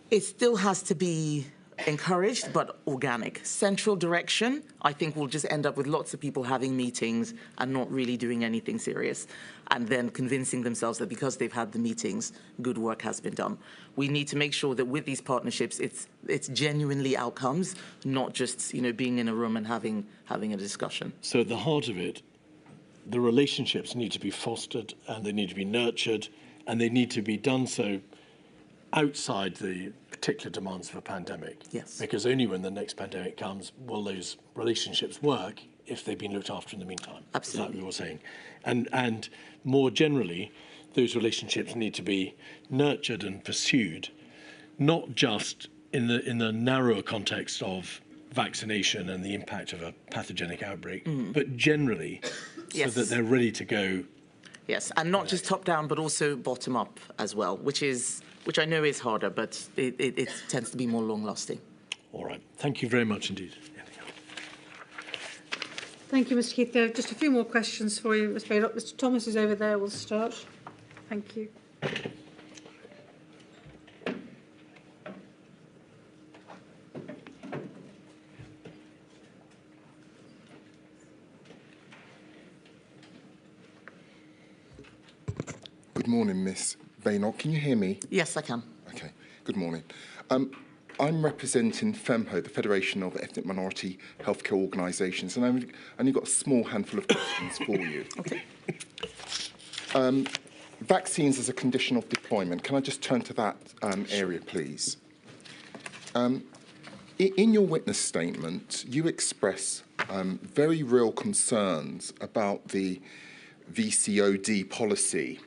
it still has to be encouraged, but organic. Central direction, I think we'll just end up with lots of people having meetings and not really doing anything serious, and then convincing themselves that because they've had the meetings, good work has been done. We need to make sure that with these partnerships, it's genuinely outcomes, not just being in a room and having a discussion. So at the heart of it, the relationships need to be fostered and they need to be nurtured and they need to be done so outside the particular demands of a pandemic. Yes. Because only when the next pandemic comes will those relationships work if they've been looked after in the meantime. Absolutely. Is that what you're saying? And more generally, those relationships need to be nurtured and pursued, not just in the narrower context of vaccination and the impact of a pathogenic outbreak, but generally, so that they're ready to go. Yes, and not just top down, but also bottom up as well, which I know is harder, but it tends to be more long lasting. All right. Thank you very much indeed. Thank you, Mr. Keith. There are just a few more questions for you, Ms. Badenoch. Mr. Thomas is over there. We'll start. Thank you. Good morning, Miss Badenoch. Can you hear me? Yes, I can. Okay. Good morning. I'm representing FEMHO, the Federation of Ethnic Minority Healthcare Organisations, and I've only got a small handful of questions for you. Okay. Vaccines as a condition of deployment. Can I just turn to that area, please? In your witness statement, you express very real concerns about the VCOD policy,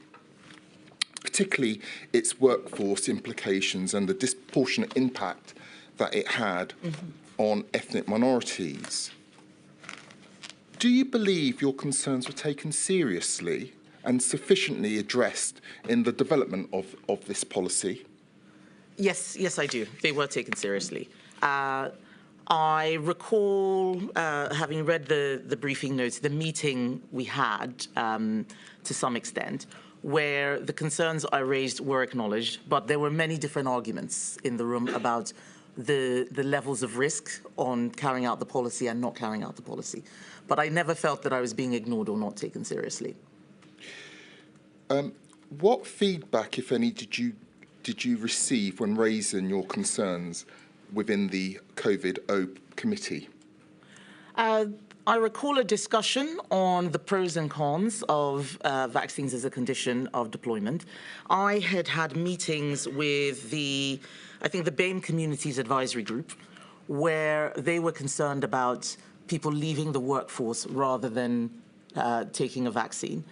particularly its workforce implications and the disproportionate impact that it had on ethnic minorities. Do you believe your concerns were taken seriously and sufficiently addressed in the development of this policy? Yes, I do. They were taken seriously. I recall having read the briefing notes, the meeting we had to some extent, where the concerns I raised were acknowledged, but there were many different arguments in the room about the levels of risk on carrying out the policy and not carrying out the policy. But I never felt that I was being ignored or not taken seriously. What feedback, if any, did you receive when raising your concerns within the COVID-O committee? I recall a discussion on the pros and cons of vaccines as a condition of deployment. I had meetings with the BAME Communities Advisory Group, where they were concerned about people leaving the workforce rather than taking a vaccine.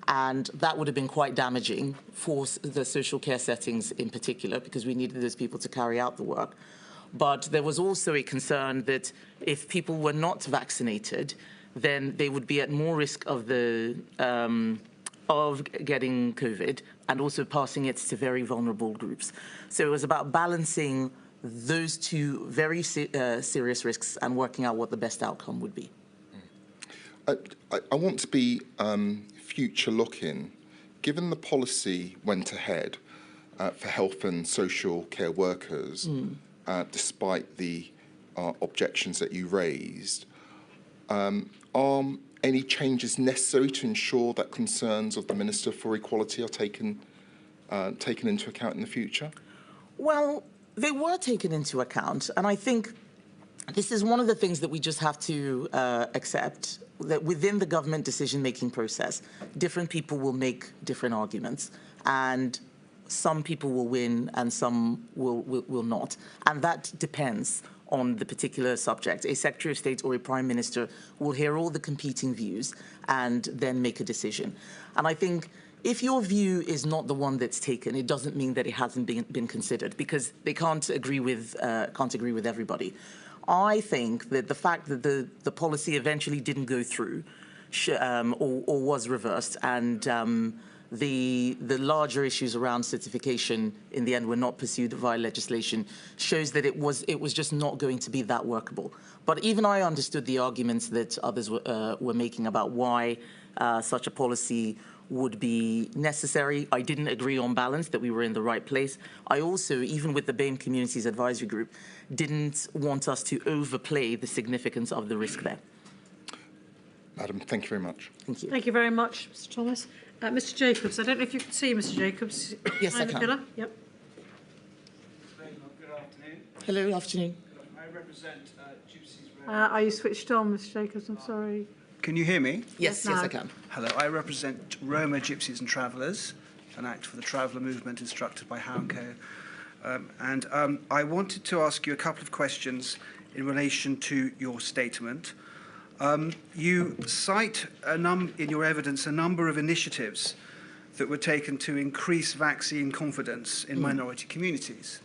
And that would have been quite damaging for the social care settings in particular, because we needed those people to carry out the work. But there was also a concern that if people were not vaccinated, then they would be at more risk of getting COVID and also passing it to very vulnerable groups. So it was about balancing those two very serious risks and working out what the best outcome would be. I want to be future-looking. Given the policy went ahead for health and social care workers, despite the objections that you raised, are any changes necessary to ensure that concerns of the Minister for Equality are taken into account in the future? Well, they were taken into account, and I think this is one of the things that we just have to accept, that within the government decision-making process, different people will make different arguments, and some people will win and some will not. And that depends on the particular subject. A Secretary of State or a Prime Minister will hear all the competing views and then make a decision. And I think if your view is not the one that's taken, it doesn't mean that it hasn't been considered, because they can't agree with everybody. I think that the fact that the policy eventually didn't go through or was reversed, and the larger issues around certification in the end were not pursued via legislation shows that it was just not going to be that workable. But even I understood the arguments that others were making about why such a policy would be necessary. I didn't agree on balance that we were in the right place. I also, even with the BAME Communities Advisory Group, didn't want us to overplay the significance of the risk there. Madam, thank you very much. Thank you. Thank you very much, Mr. Thomas. Mr. Jacobs, I don't know if you can see Mr. Jacobs. Yes, I behind the can. pillar. Yep. Good afternoon. Hello, afternoon. I represent Gypsies. Are you switched on, Mr. Jacobs? I'm sorry. Can you hear me? Yes, No. yes, I can. Hello, I represent Roma, Gypsies and Travellers, an act for the traveller movement instructed by HoundCo. I wanted to ask you a couple of questions in relation to your statement. You cite in your evidence a number of initiatives that were taken to increase vaccine confidence in minority communities.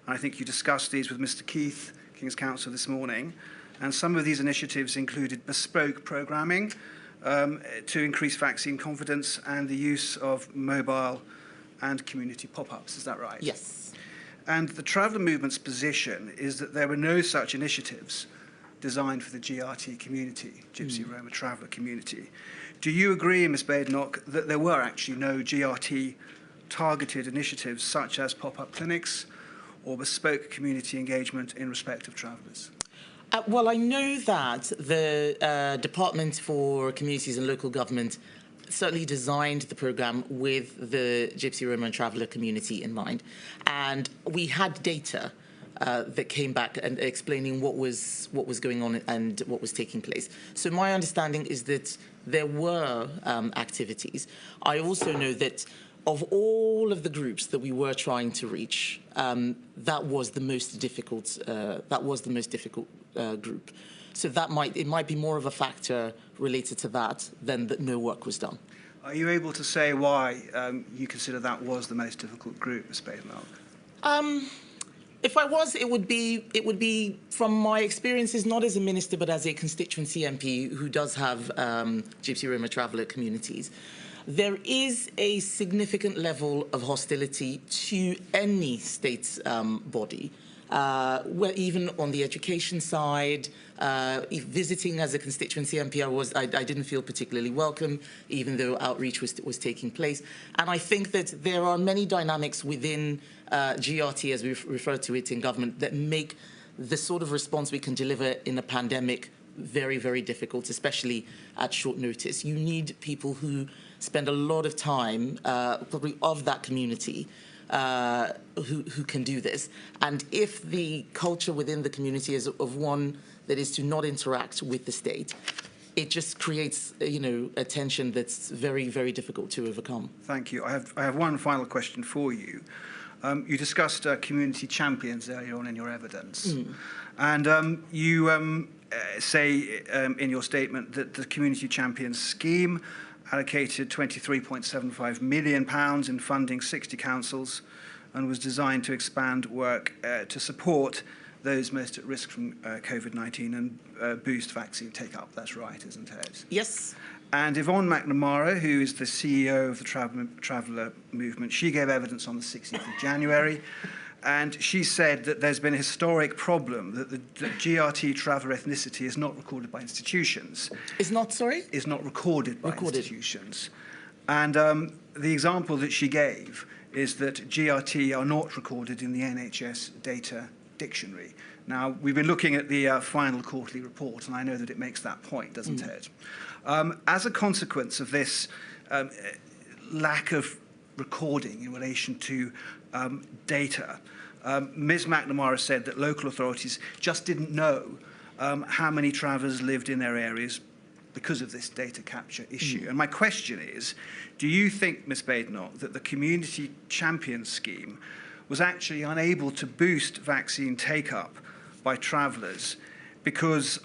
I think you discussed these with Mr. Keith, King's Counsel, this morning. And some of these initiatives included bespoke programming to increase vaccine confidence and the use of mobile and community pop-ups. Is that right? Yes. And the traveller movement's position is that there were no such initiatives designed for the GRT community, Gypsy Roma Traveller community. Do you agree, Ms. Badenoch, that there were actually no GRT targeted initiatives such as pop-up clinics or bespoke community engagement in respect of travellers? Well, I know that the Department for Communities and Local Government certainly designed the programme with the Gypsy Roma and Traveller community in mind. And we had data that came back and explaining what was going on and what was taking place. So my understanding is that there were activities. I also know that of all of the groups that we were trying to reach, that was the most difficult. Group. So it might be more of a factor related to that than that no work was done. Are you able to say why you consider that was the most difficult group, Ms. Badenoch? If I was, it would be from my experiences, not as a minister, but as a constituency MP who does have Gypsy Roma Traveller communities. There is a significant level of hostility to any state body. Well, even on the education side, visiting as a constituency MP, I didn't feel particularly welcome, even though outreach was taking place. And I think that there are many dynamics within GRT, as we refer to it in government, that make the sort of response we can deliver in a pandemic very, very difficult, especially at short notice. You need people who spend a lot of time, probably of that community, who can do this. And if the culture within the community is of one that is to not interact with the state, it just creates, a tension that's very, very difficult to overcome. Thank you. I have one final question for you. You discussed community champions earlier on in your evidence. And you say in your statement that the community champions scheme allocated £23.75 million in funding 60 councils and was designed to expand work to support those most at risk from COVID-19 and boost vaccine take-up. That's right, isn't it? Yes. And Yvonne McNamara, who is the CEO of the Traveller Movement, she gave evidence on the 16th of January, and she said that there's been a historic problem that the GRT traveller ethnicity is not recorded by institutions. Is not, sorry? Is not recorded by institutions. And the example that she gave is that GRT are not recorded in the NHS data dictionary. Now, we've been looking at the final quarterly report, and I know that it makes that point, doesn't it? As a consequence of this lack of recording in relation to data, Ms. McNamara said that local authorities just didn't know how many travellers lived in their areas because of this data capture issue. And my question is, do you think, Ms. Badenoch, that the Community Champions scheme was actually unable to boost vaccine take-up by travellers because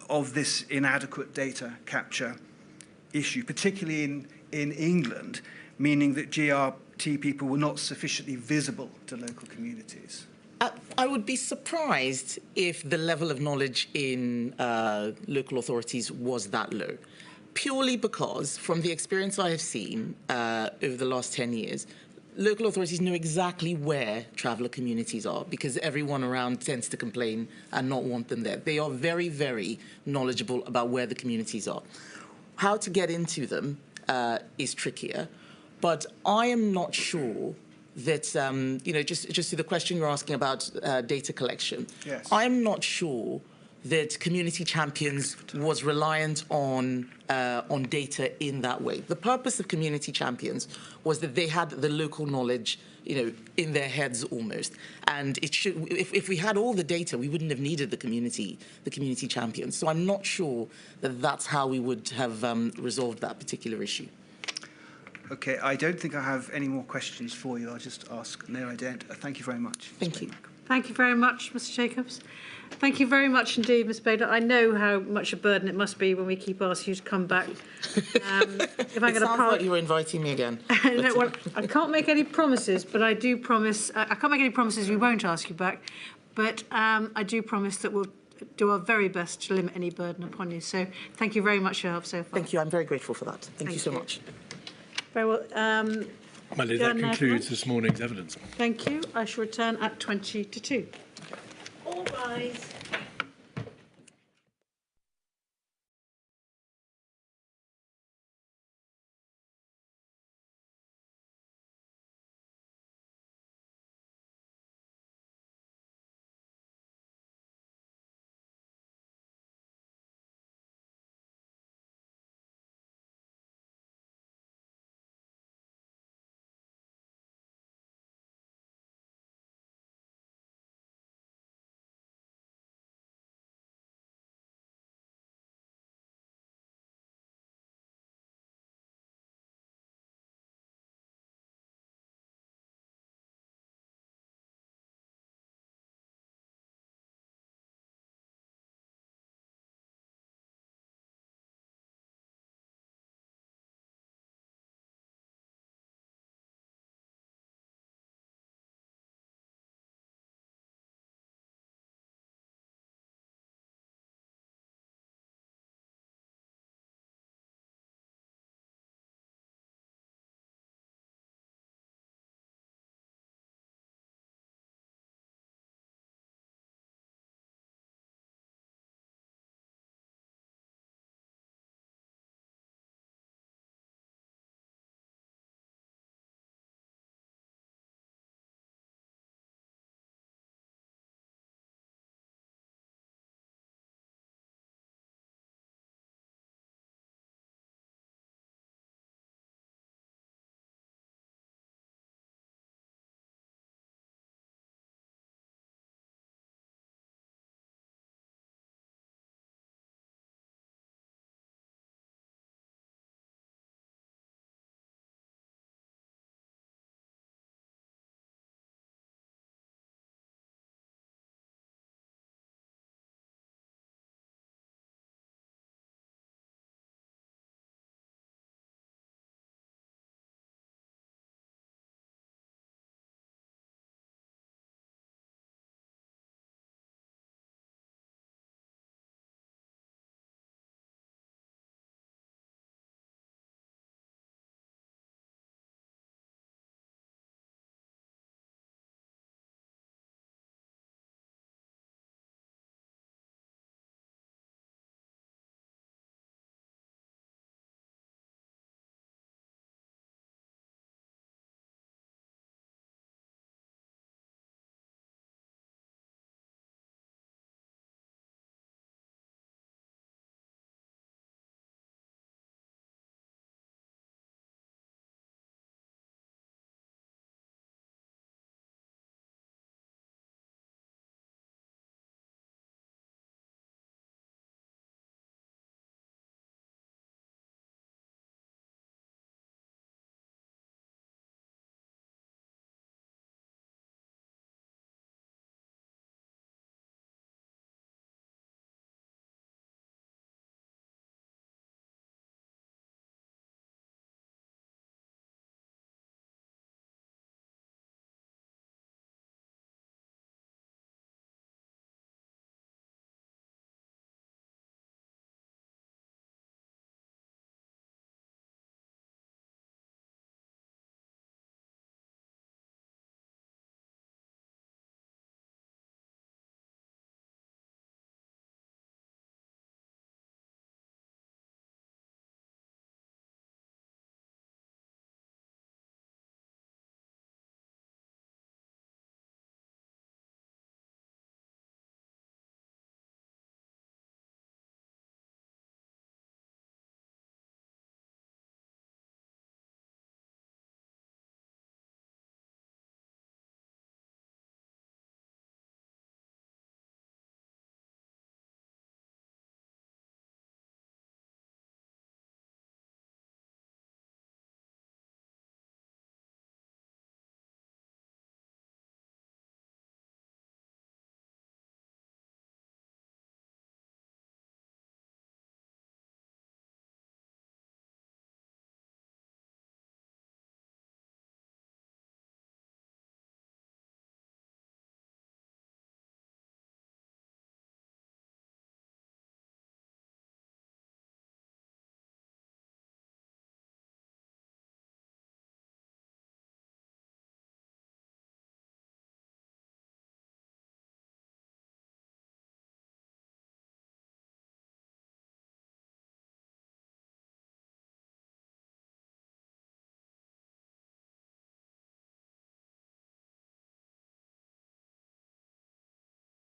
of this inadequate data capture issue, particularly in England, meaning that GRT people were not sufficiently visible to local communities? I would be surprised if the level of knowledge in local authorities was that low. purely because, from the experience I have seen over the last 10 years, local authorities know exactly where traveller communities are because everyone around tends to complain and not want them there. They are very, very knowledgeable about where the communities are. How to get into them is trickier, but I am not sure that, just to the question you're asking about data collection, yes. I'm not sure that Community Champions was reliant on data in that way. The purpose of Community Champions was that they had the local knowledge, in their heads almost. And it should, if we had all the data, we wouldn't have needed the community champions. So I'm not sure that that's how we would have resolved that particular issue. Okay, I don't think I have any more questions for you. I'll just ask no ident. Thank you very much. Thank you. Thank you very much, Mr. Jacobs. Thank you very much indeed, Ms. Badenoch. I know how much a burden it must be when we keep asking you to come back. If I It sounds like you were inviting me again. No, well, I can't make any promises, but I do promise. I can't make any promises we won't ask you back, but I do promise that we'll do our very best to limit any burden upon you. So thank you very much for your help so far. Thank you. I'm very grateful for that. Thank you so much. Very well. My lady, that concludes this morning's evidence. Thank you. I shall return at 20 to 2. All rise.